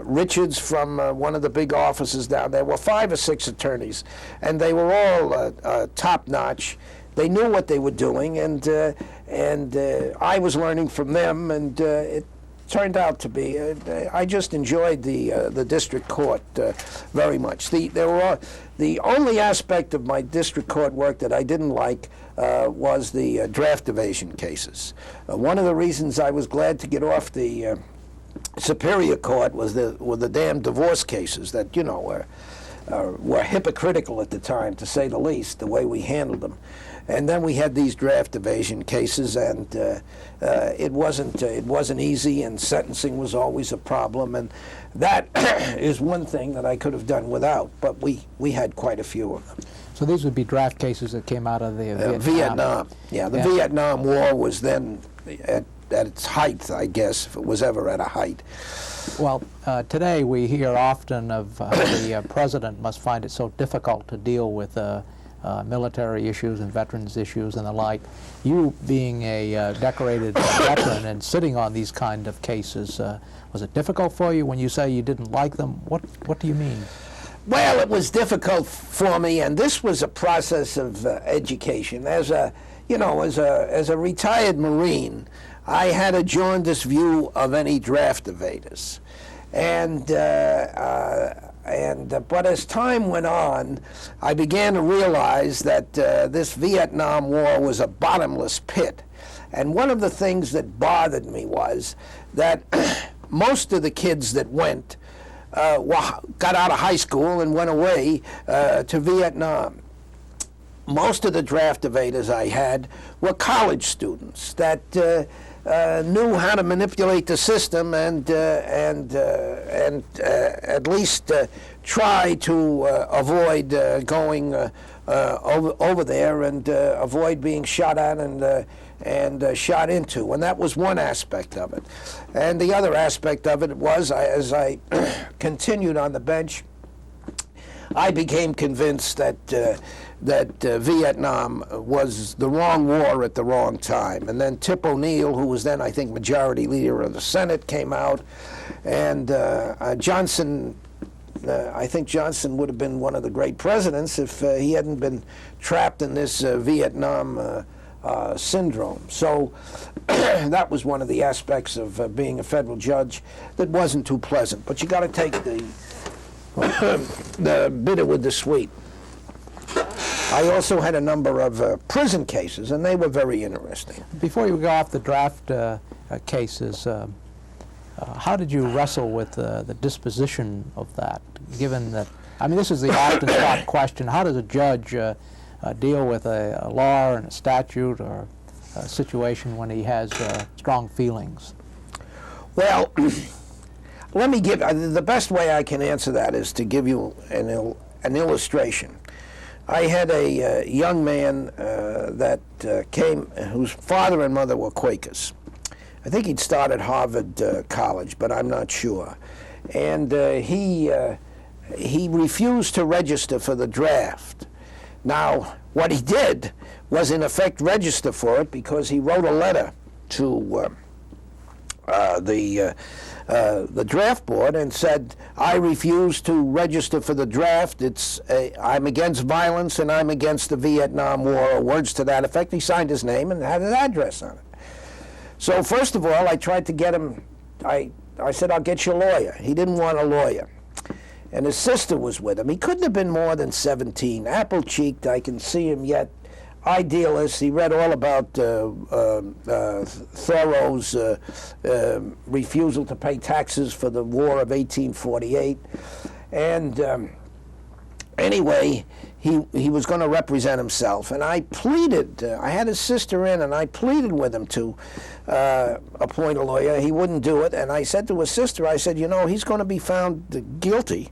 Speaker 2: Richards from one of the big offices down there. Were 5 or 6 attorneys, and they were all top-notch. They knew what they were doing, and I was learning from them, and it turned out to be. I just enjoyed the district court very much. The only aspect of my district court work that I didn't like was the draft evasion cases. One of the reasons I was glad to get off the Superior Court were the damn divorce cases that, were hypocritical at the time, to say the least, the way we handled them. And then we had these draft evasion cases, and it wasn't easy, and sentencing was always a problem, and that is one thing that I could have done without, but we had quite a few of them.
Speaker 1: So these would be draft cases that came out of the
Speaker 2: Vietnam. Yeah, the Vietnam War was then at its height, I guess, if it was ever at a height.
Speaker 1: Well, today we hear often of how the president must find it so difficult to deal with military issues and veterans issues and the like. You being a decorated veteran and sitting on these kind of cases, was it difficult for you when you say you didn't like them? What do you mean?
Speaker 2: Well, it was difficult for me, and this was a process of education. As a retired Marine, I had a jaundiced view of any draft evaders, but as time went on, I began to realize that this Vietnam War was a bottomless pit. And one of the things that bothered me was that most of the kids that went got out of high school and went away to Vietnam. Most of the draft evaders I had were college students that knew how to manipulate the system and at least try to avoid going over there and avoid being shot at and shot into. And that was one aspect of it. And the other aspect of it was, as I continued on the bench, I became convinced that Vietnam was the wrong war at the wrong time. And then Tip O'Neill, who was then, I think, Majority Leader of the Senate, came out, and Johnson, I think Johnson would have been one of the great presidents if he hadn't been trapped in this Vietnam syndrome. So that was one of the aspects of being a federal judge that wasn't too pleasant. But you got to take the bitter with the sweet. I also had a number of prison cases, and they were very interesting.
Speaker 1: Before you go off the draft cases, how did you wrestle with the disposition of that, given that, I mean, this is the often thought question, how does a judge deal with a law and a statute or a situation when he has strong feelings?
Speaker 2: Well, let me give, the best way I can answer that is to give you an illustration. I had a young man that came, whose father and mother were Quakers. I think he'd started Harvard College, but I'm not sure. And he refused to register for the draft. Now, what he did was, in effect, register for it because he wrote a letter to the draft board and said, I refuse to register for the draft. I'm against violence and I'm against the Vietnam War, or words to that effect. He signed his name and had his address on it. So first of all, I tried to get him, I said, I'll get you a lawyer. He didn't want a lawyer. And his sister was with him. He couldn't have been more than 17, apple-cheeked. I can see him yet. Idealist. He read all about Thoreau's refusal to pay taxes for the War of 1848. And anyway, he was going to represent himself. And I pleaded, I had his sister in, and I pleaded with him to appoint a lawyer. He wouldn't do it. And I said to his sister, I said, you know, he's going to be found guilty,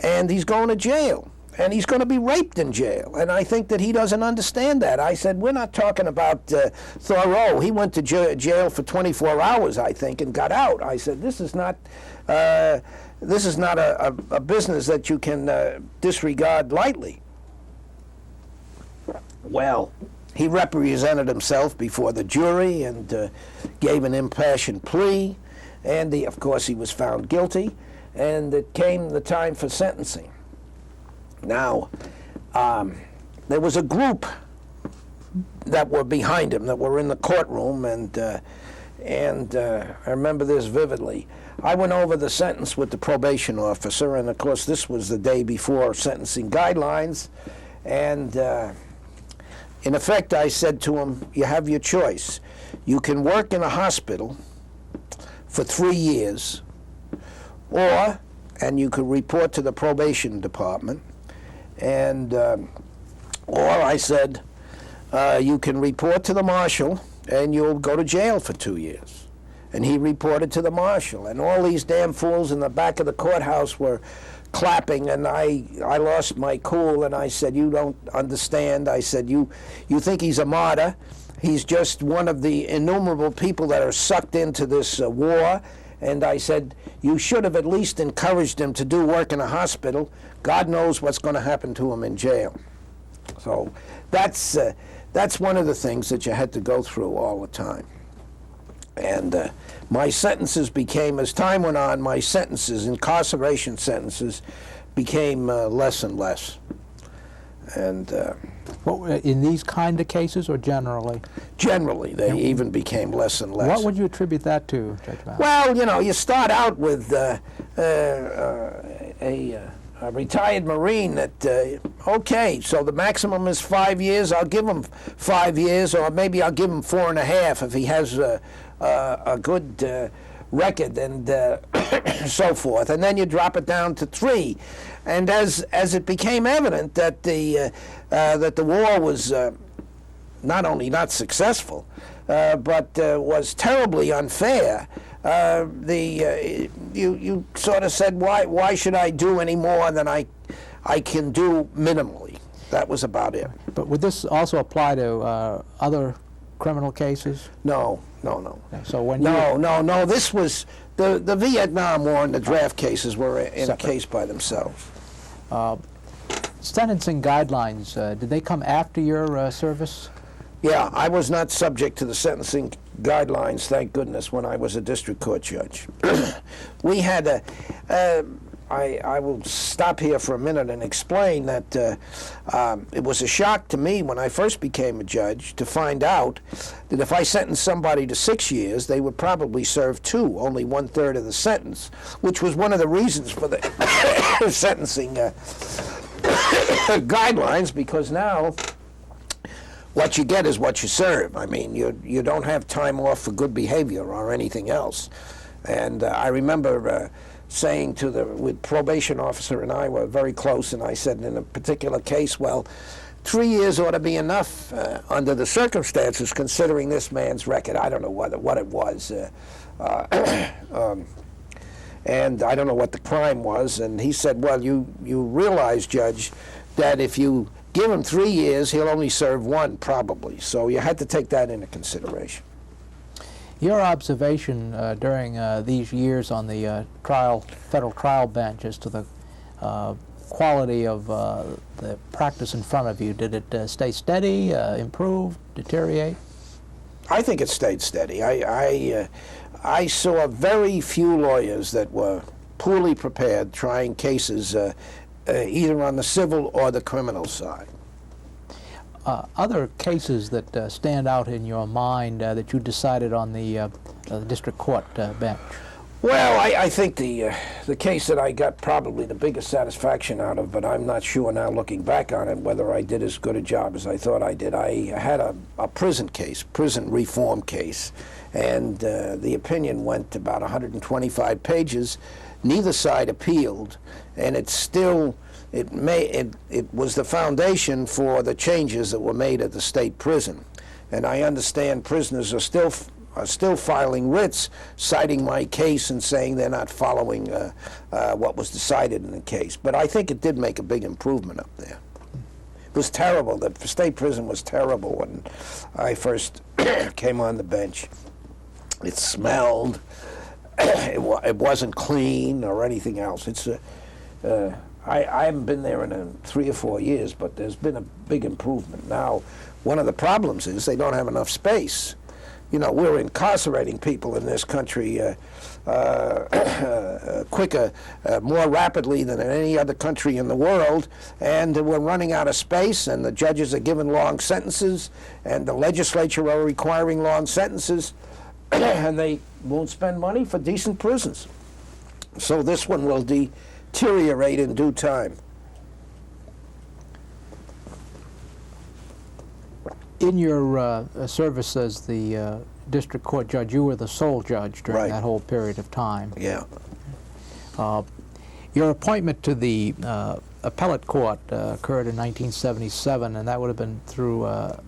Speaker 2: and he's going to jail. And he's going to be raped in jail. And I think that he doesn't understand that. I said, we're not talking about Thoreau. He went to jail for 24 hours, I think, and got out. I said, this is not a business that you can disregard lightly. Well, he represented himself before the jury and gave an impassioned plea. And of course, he was found guilty. And it came the time for sentencing. Now, there was a group that were behind him, that were in the courtroom, and I remember this vividly. I went over the sentence with the probation officer, and of course this was the day before sentencing guidelines, and in effect I said to him, you have your choice. You can work in a hospital for 3 years, and you could report to the probation department, and or I said, you can report to the marshal and you'll go to jail for 2 years. And he reported to the marshal, and all these damn fools in the back of the courthouse were clapping, and I lost my cool, and I said, you don't understand. I said, you think he's a martyr. He's just one of the innumerable people that are sucked into this war. And I said, you should have at least encouraged him to do work in a hospital. God knows what's going to happen to him in jail. So that's one of the things that you had to go through all the time. And my sentences became, as time went on, my sentences, incarceration sentences, became less and less. And
Speaker 1: in these kind of cases, or generally?
Speaker 2: Generally, they even became less and less.
Speaker 1: What would you attribute that to, Judge Bownes?
Speaker 2: Well, you know, you start out with a retired Marine that, okay, so the maximum is 5 years, I'll give him 5 years, or maybe I'll give him 4.5 if he has a good record, and so forth. And then you drop it down to 3. And as it became evident that the war was not only not successful, but was terribly unfair, you sort of said, why should I do any more than I can do minimally? That was about it.
Speaker 1: But would this also apply to other criminal cases?
Speaker 2: No.
Speaker 1: So when
Speaker 2: No. This was the Vietnam War and the draft cases were in
Speaker 1: Separate.
Speaker 2: a case by themselves.
Speaker 1: sentencing guidelines, did they come after your service?
Speaker 2: Yeah, I was not subject to the sentencing guidelines, thank goodness, when I was a district court judge. We had a, I will stop here for a minute and explain that it was a shock to me when I first became a judge to find out that if I sentenced somebody to 6 years, they would probably serve 2, only 1/3 of the sentence, which was one of the reasons for the sentencing guidelines, because now what you get is what you serve. I mean, you don't have time off for good behavior or anything else. And I remember saying to the probation officer and I were very close, and I said in a particular case, well, 3 years ought to be enough under the circumstances, considering this man's record. I don't know what it was. And I don't know what the crime was. And he said, well, you realize, Judge, that if you give him 3 years, he'll only serve 1, probably. So you had to take that into consideration.
Speaker 1: Your observation during these years on the federal trial bench as to the quality of the practice in front of you, did it stay steady, improve, deteriorate?
Speaker 2: I think it stayed steady. I saw very few lawyers that were poorly prepared trying cases either on the civil or the criminal side.
Speaker 1: Other cases that stand out in your mind that you decided on the district court bench?
Speaker 2: Well, I think the case that I got probably the biggest satisfaction out of, but I'm not sure now looking back on it whether I did as good a job as I thought I did. I had a prison case, prison reform case, and the opinion went about 125 pages. Neither side appealed, and it was the foundation for the changes that were made at the state prison. And I understand prisoners are still filing writs citing my case and saying they're not following what was decided in the case. But I think it did make a big improvement up there. It was terrible. The state prison was terrible when I first came on the bench. It smelled. It wasn't clean or anything else. I haven't been there in 3 or 4 years, but there's been a big improvement. Now, one of the problems is they don't have enough space. You know, we're incarcerating people in this country quicker, more rapidly than in any other country in the world, and we're running out of space, and the judges are given long sentences, and the legislature are requiring long sentences, and they won't spend money for decent prisons. So this one will deteriorate in due time.
Speaker 1: In your service as the district court judge, you were the sole judge during
Speaker 2: Right.
Speaker 1: that whole period of time.
Speaker 2: Yeah.
Speaker 1: Your appointment to the appellate court occurred in 1977, and that would have been through a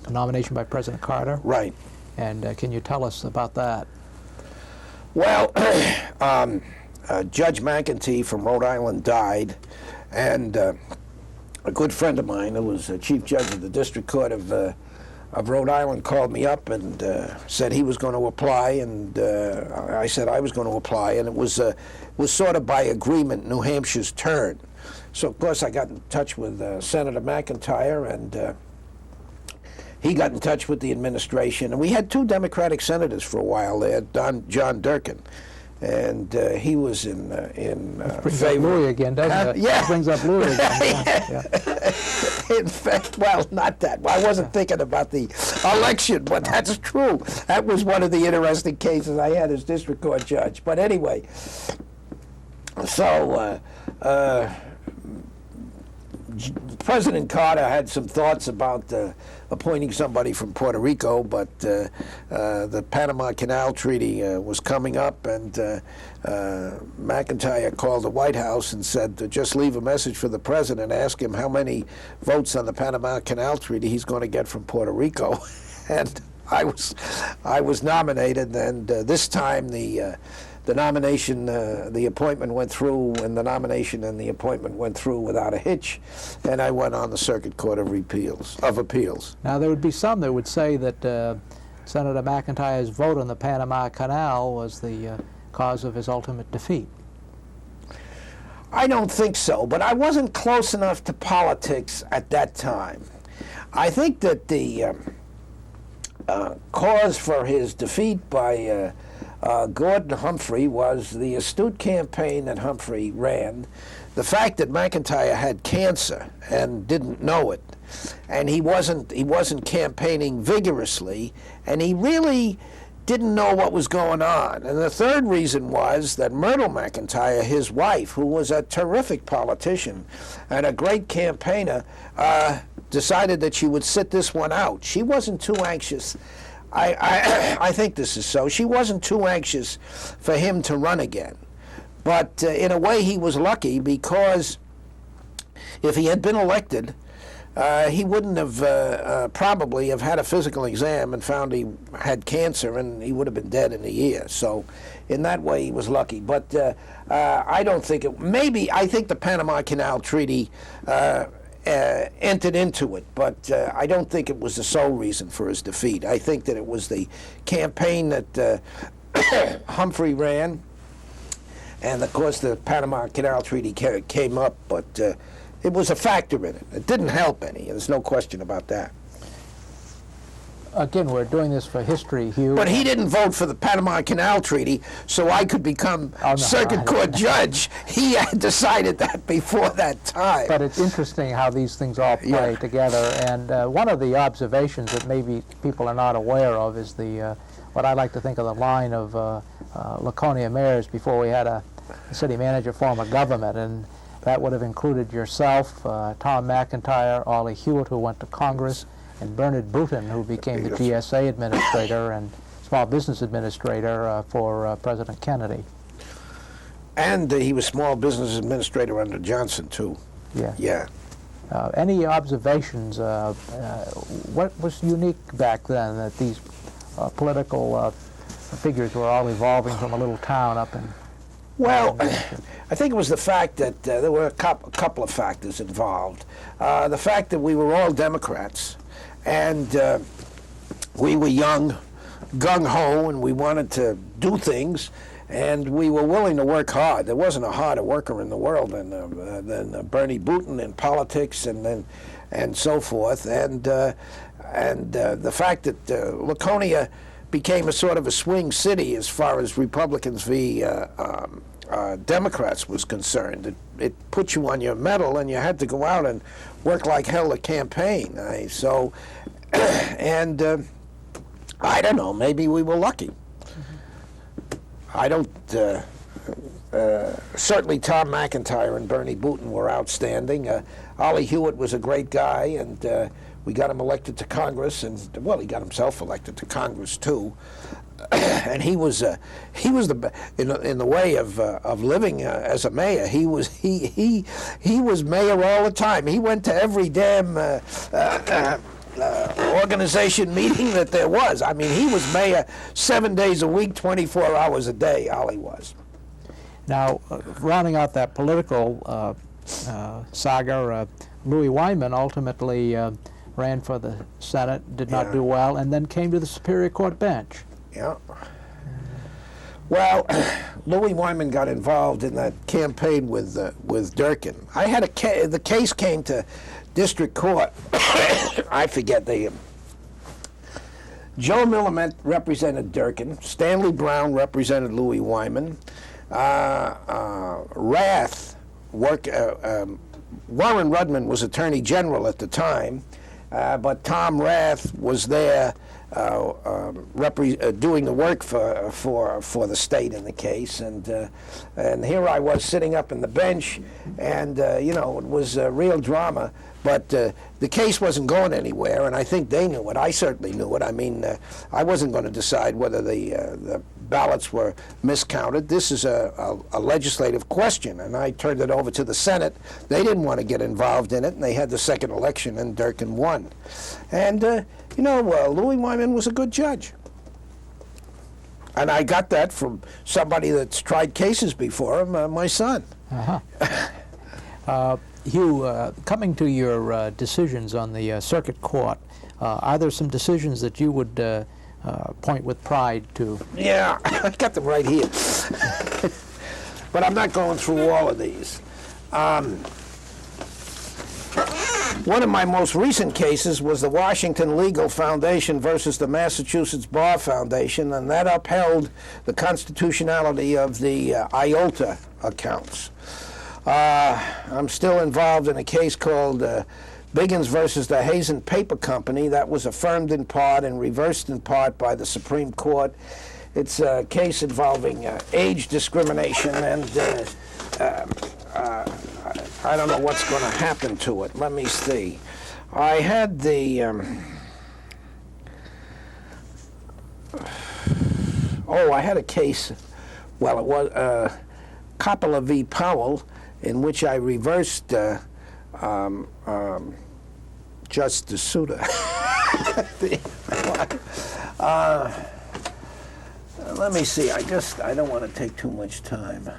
Speaker 1: nomination by President Carter.
Speaker 2: Right.
Speaker 1: And can you tell us about that?
Speaker 2: Well, Judge McEntee from Rhode Island died, and a good friend of mine who was chief judge of the district court of Rhode Island called me up and said he was going to apply, and I said I was going to apply, and it was sort of by agreement New Hampshire's turn. So of course I got in touch with Senator McIntyre, and he got in touch with the administration, and we had 2 Democratic senators for a while there, John Durkin. And he was in
Speaker 1: Brings
Speaker 2: favor.
Speaker 1: up Louis again, doesn't it?
Speaker 2: Yeah.
Speaker 1: Brings up Louis again. Yeah.
Speaker 2: In fact, well, not that. I wasn't thinking about the election, but that's true. That was one of the interesting cases I had as district court judge. But anyway, so President Carter had some thoughts about appointing somebody from Puerto Rico, but the Panama Canal Treaty was coming up, and McIntyre called the White House and said to just leave a message for the president, ask him how many votes on the Panama Canal Treaty he's going to get from Puerto Rico. And I was nominated, and this time the nomination, the appointment went through, and the nomination and the appointment went through without a hitch, and I went on the Circuit Court of Appeals.
Speaker 1: Now, there would be some that would say that Senator McIntyre's vote on the Panama Canal was the cause of his ultimate defeat.
Speaker 2: I don't think so, but I wasn't close enough to politics at that time. I think that the cause for his defeat by Gordon Humphrey was the astute campaign that Humphrey ran, the fact that McIntyre had cancer and didn't know it, and he wasn't campaigning vigorously, and he really didn't know what was going on. And the third reason was that Myrtle McIntyre, his wife, who was a terrific politician and a great campaigner, decided that she would sit this one out. She wasn't too anxious. I think this is so. She wasn't too anxious for him to run again. But in a way, he was lucky, because if he had been elected, he wouldn't have probably have had a physical exam and found he had cancer, and he would have been dead in a year. So in that way, he was lucky. But I don't think it, maybe, I think the Panama Canal Treaty entered into it, but I don't think it was the sole reason for his defeat. I think that it was the campaign that Humphrey ran, and of course the Panama Canal Treaty came up, but it was a factor in it. It didn't help any. There's no question about that.
Speaker 1: Again, we're doing this for history, Hugh.
Speaker 2: But he didn't vote for the Panama Canal Treaty so I could become Circuit Court judge. He had decided that before that time.
Speaker 1: But it's interesting how these things all play together. And one of the observations that maybe people are not aware of is the what I like to think of the line of Laconia mayors before we had a city manager form of government. And that would have included yourself, Tom McIntyre, Ollie Hewitt, who went to Congress, and Bernard Bruton, who became the GSA administrator and small business administrator for President Kennedy.
Speaker 2: And he was small business administrator under Johnson, too.
Speaker 1: Yeah.
Speaker 2: Yeah.
Speaker 1: Any observations? What was unique back then that these political figures were all evolving from a little town up in...
Speaker 2: Well, I think it was the fact that there were a couple of factors involved. The fact that we were all Democrats, and we were young, gung-ho, and we wanted to do things, and we were willing to work hard. There wasn't a harder worker in the world than Bernie Bruton in politics and so forth. And the fact that Laconia became a sort of a swing city as far as Republicans v. Democrats was concerned. It put you on your mettle, and you had to go out and work like hell to campaign. And I don't know, maybe we were lucky. I don't, certainly Tom McIntyre and Bernie Bruton were outstanding. Ollie Hewitt was a great guy, and we got him elected to Congress, and well, he got himself elected to Congress too. And he was the in the way of living as a mayor. He was mayor all the time. He went to every damn organization meeting that there was. I mean, he was mayor 7 days a week, 24 hours a day. Ollie was.
Speaker 1: Now, rounding out that political saga, Louis Wyman ultimately ran for the Senate, did not do well, and then came to the Superior Court bench.
Speaker 2: Yeah. Well, Louis Wyman got involved in that campaign with Durkin. I had the case came to district court. I forget Joe Millamette represented Durkin. Stanley Brown represented Louis Wyman. Warren Rudman was Attorney General at the time, but Tom Rath was there doing the work for the state in the case, and here I was sitting up in the bench, and it was real drama, but the case wasn't going anywhere, and I think they knew it. I certainly knew it. I mean, I wasn't going to decide whether the ballots were miscounted. This is a legislative question, and I turned it over to the Senate. They didn't want to get involved in it, and they had the second election, and Durkin won. And, Louis Wyman was a good judge. And I got that from somebody that's tried cases before him, my son.
Speaker 1: Hugh, coming to your decisions on the circuit court, are there some decisions that you would point with pride to?
Speaker 2: Yeah, I got them right here. But I'm not going through all of these. One of my most recent cases was the Washington Legal Foundation versus the Massachusetts Bar Foundation, and that upheld the constitutionality of the IOLTA accounts. I'm still involved in a case called Biggins versus the Hazen Paper Company. That was affirmed in part and reversed in part by the Supreme Court. It's a case involving age discrimination, and I don't know what's going to happen to it. Let me see. I had the I had a case. Well, it was Coppola v. Powell, in which I reversed Justice Souter. Let me see. I don't want to take too much time.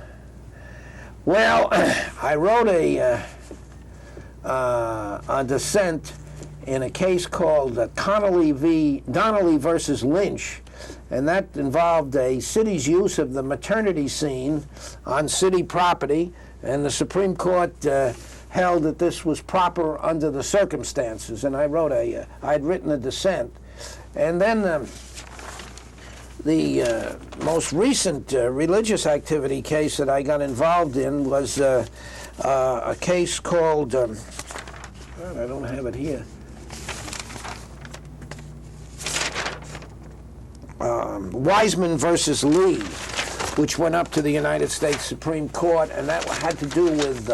Speaker 2: Well, I wrote a dissent in a case called Donnelly versus Lynch, and that involved a city's use of the maternity scene on city property, and the Supreme Court held that this was proper under the circumstances, and I'd written a dissent. And then the most recent religious activity case that I got involved in was a case called, I don't have it here, Wiseman versus Lee, which went up to the United States Supreme Court, and that had to do with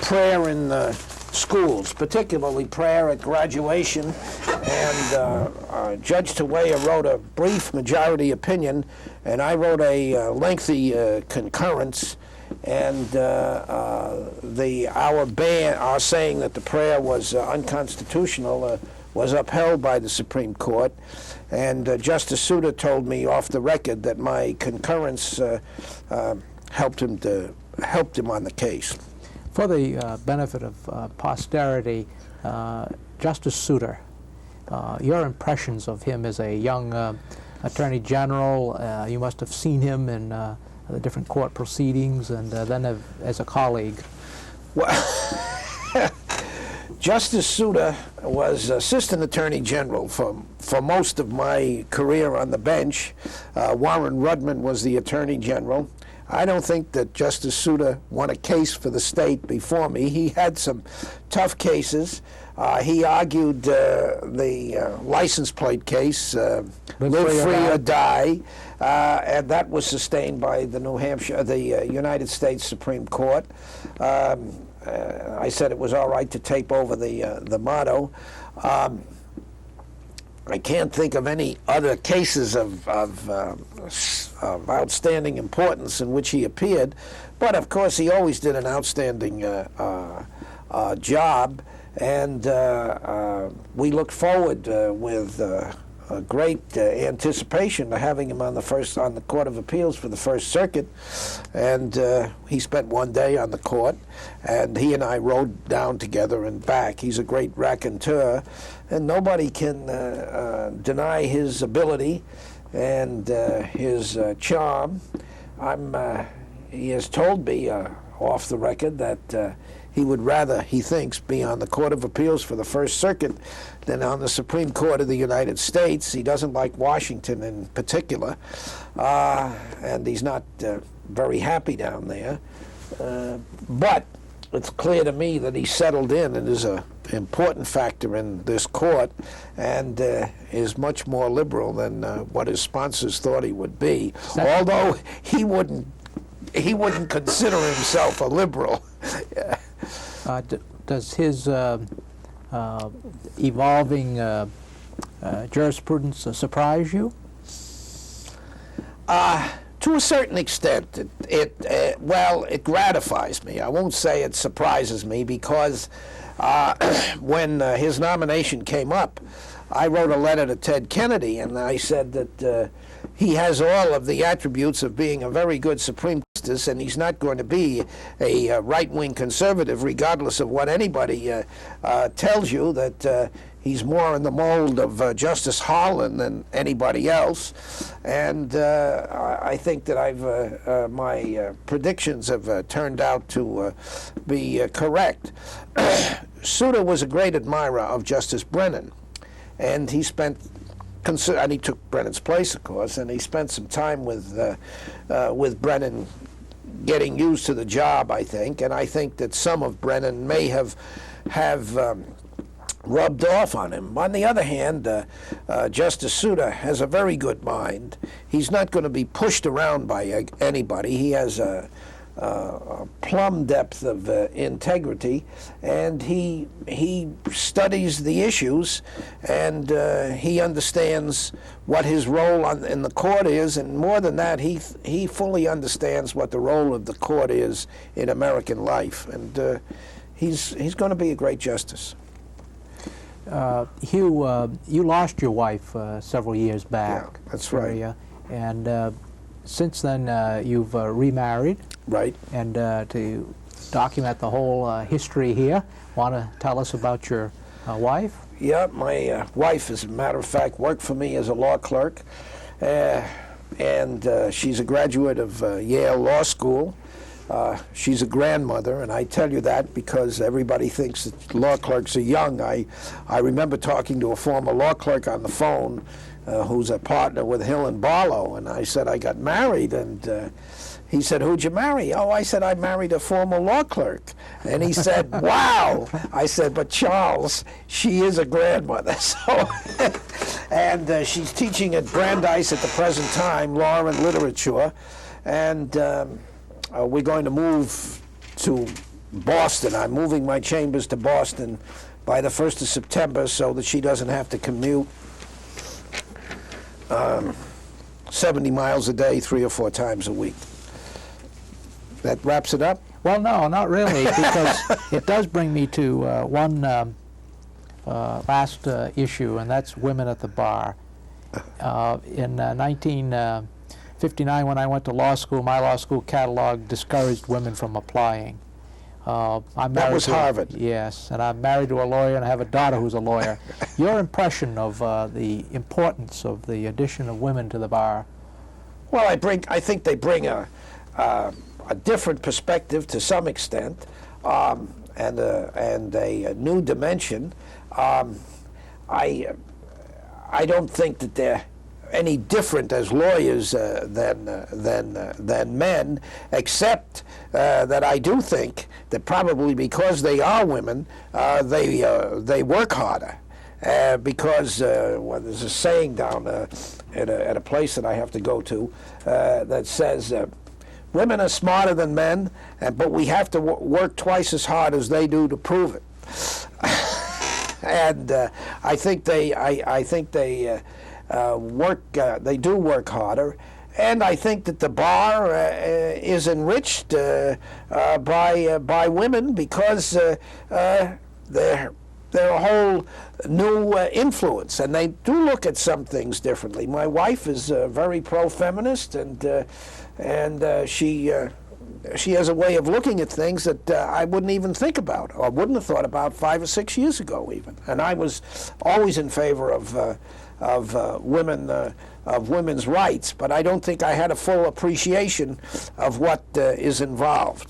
Speaker 2: prayer in schools, particularly prayer at graduation. And Judge Tawaya wrote a brief majority opinion, and I wrote a lengthy concurrence. And our saying that the prayer was unconstitutional was upheld by the Supreme Court. And Justice Souter told me off the record that my concurrence helped him on the case.
Speaker 1: For the benefit of posterity, Justice Souter, your impressions of him as a young Attorney General, you must have seen him in the different court proceedings, and then as a colleague.
Speaker 2: Well, Justice Souter was Assistant Attorney General for most of my career on the bench. Warren Rudman was the Attorney General. I don't think that Justice Souter won a case for the state before me. He had some tough cases. He argued the license plate case, live free or die, and that was sustained by the United States Supreme Court. I said it was all right to tape over the motto. I can't think of any other cases of outstanding importance in which he appeared, but of course he always did an outstanding job, and we look forward with a great anticipation to having him on the Court of Appeals for the First Circuit. And he spent one day on the court, and he and I rode down together and back. He's a great raconteur, and nobody can deny his ability and his charm. He has told me off the record that he would rather, he thinks, be on the Court of Appeals for the First Circuit than on the Supreme Court of the United States. He doesn't like Washington in particular, and he's not very happy down there. But it's clear to me that he settled in and is an important factor in this court, and is much more liberal than what his sponsors thought he would be, although he wouldn't consider himself a liberal.
Speaker 1: Does his evolving jurisprudence surprise you?
Speaker 2: To a certain extent, well, it gratifies me. I won't say it surprises me because when his nomination came up, I wrote a letter to Ted Kennedy, and I said that he has all of the attributes of being a very good Supreme Justice, and he's not going to be a right-wing conservative, regardless of what anybody tells you, that he's more in the mold of Justice Harlan than anybody else. And I think that my predictions have turned out to be correct. Souter was a great admirer of Justice Brennan, and he spent, and he took Brennan's place, of course, and he spent some time with Brennan getting used to the job, I think, and I think that some of Brennan may have rubbed off on him. On the other hand, Justice Souter has a very good mind. He's not going to be pushed around by anybody. He has a plumb depth of integrity, and he studies the issues, and he understands what his role in the court is, and more than that, he fully understands what the role of the court is in American life, and he's going to be a great justice.
Speaker 1: Hugh, you lost your wife several years back.
Speaker 2: Yeah, that's right.
Speaker 1: And since then, you've remarried.
Speaker 2: Right.
Speaker 1: And to document the whole history here, want to tell us about your wife?
Speaker 2: Yeah, my wife, as a matter of fact, worked for me as a law clerk, and she's a graduate of Yale Law School. She's a grandmother, and I tell you that because everybody thinks that law clerks are young. I remember talking to a former law clerk on the phone who's a partner with Hill and Barlow, and I said I got married, and he said, "Who'd you marry?" "Oh," I said, "I married a former law clerk." And he said, "Wow." I said, "But Charles, she is a grandmother." So, and she's teaching at Brandeis at the present time, law and literature, and we're going to move to Boston. I'm moving my chambers to Boston by the 1st of September so that she doesn't have to commute 70 miles a day, 3 or 4 times a week. That wraps it up?
Speaker 1: Well, no, not really, because it does bring me to one last issue, and that's women at the bar. In 1959, when I went to law school, my law school catalog discouraged women from applying.
Speaker 2: That was Harvard.
Speaker 1: Yes, and I'm married to a lawyer, and I have a daughter who's a lawyer. Your impression of the importance of the addition of women to the bar?
Speaker 2: Well, I think they bring a different perspective to some extent, and a new dimension. I don't think that they're any different as lawyers than men, except that I do think that probably because they are women, they work harder. Because well, there's a saying down at a place that I have to go to that says, women are smarter than men, but we have to work twice as hard as they do to prove it. And I think they they do work harder, and I think that the bar is enriched by women because they're a whole new influence, and they do look at some things differently. My wife is very pro-feminist, and she has a way of looking at things that I wouldn't even think about, or wouldn't have thought about 5 or 6 years ago even. And I was always in favor of women's rights, but I don't think I had a full appreciation of what is involved.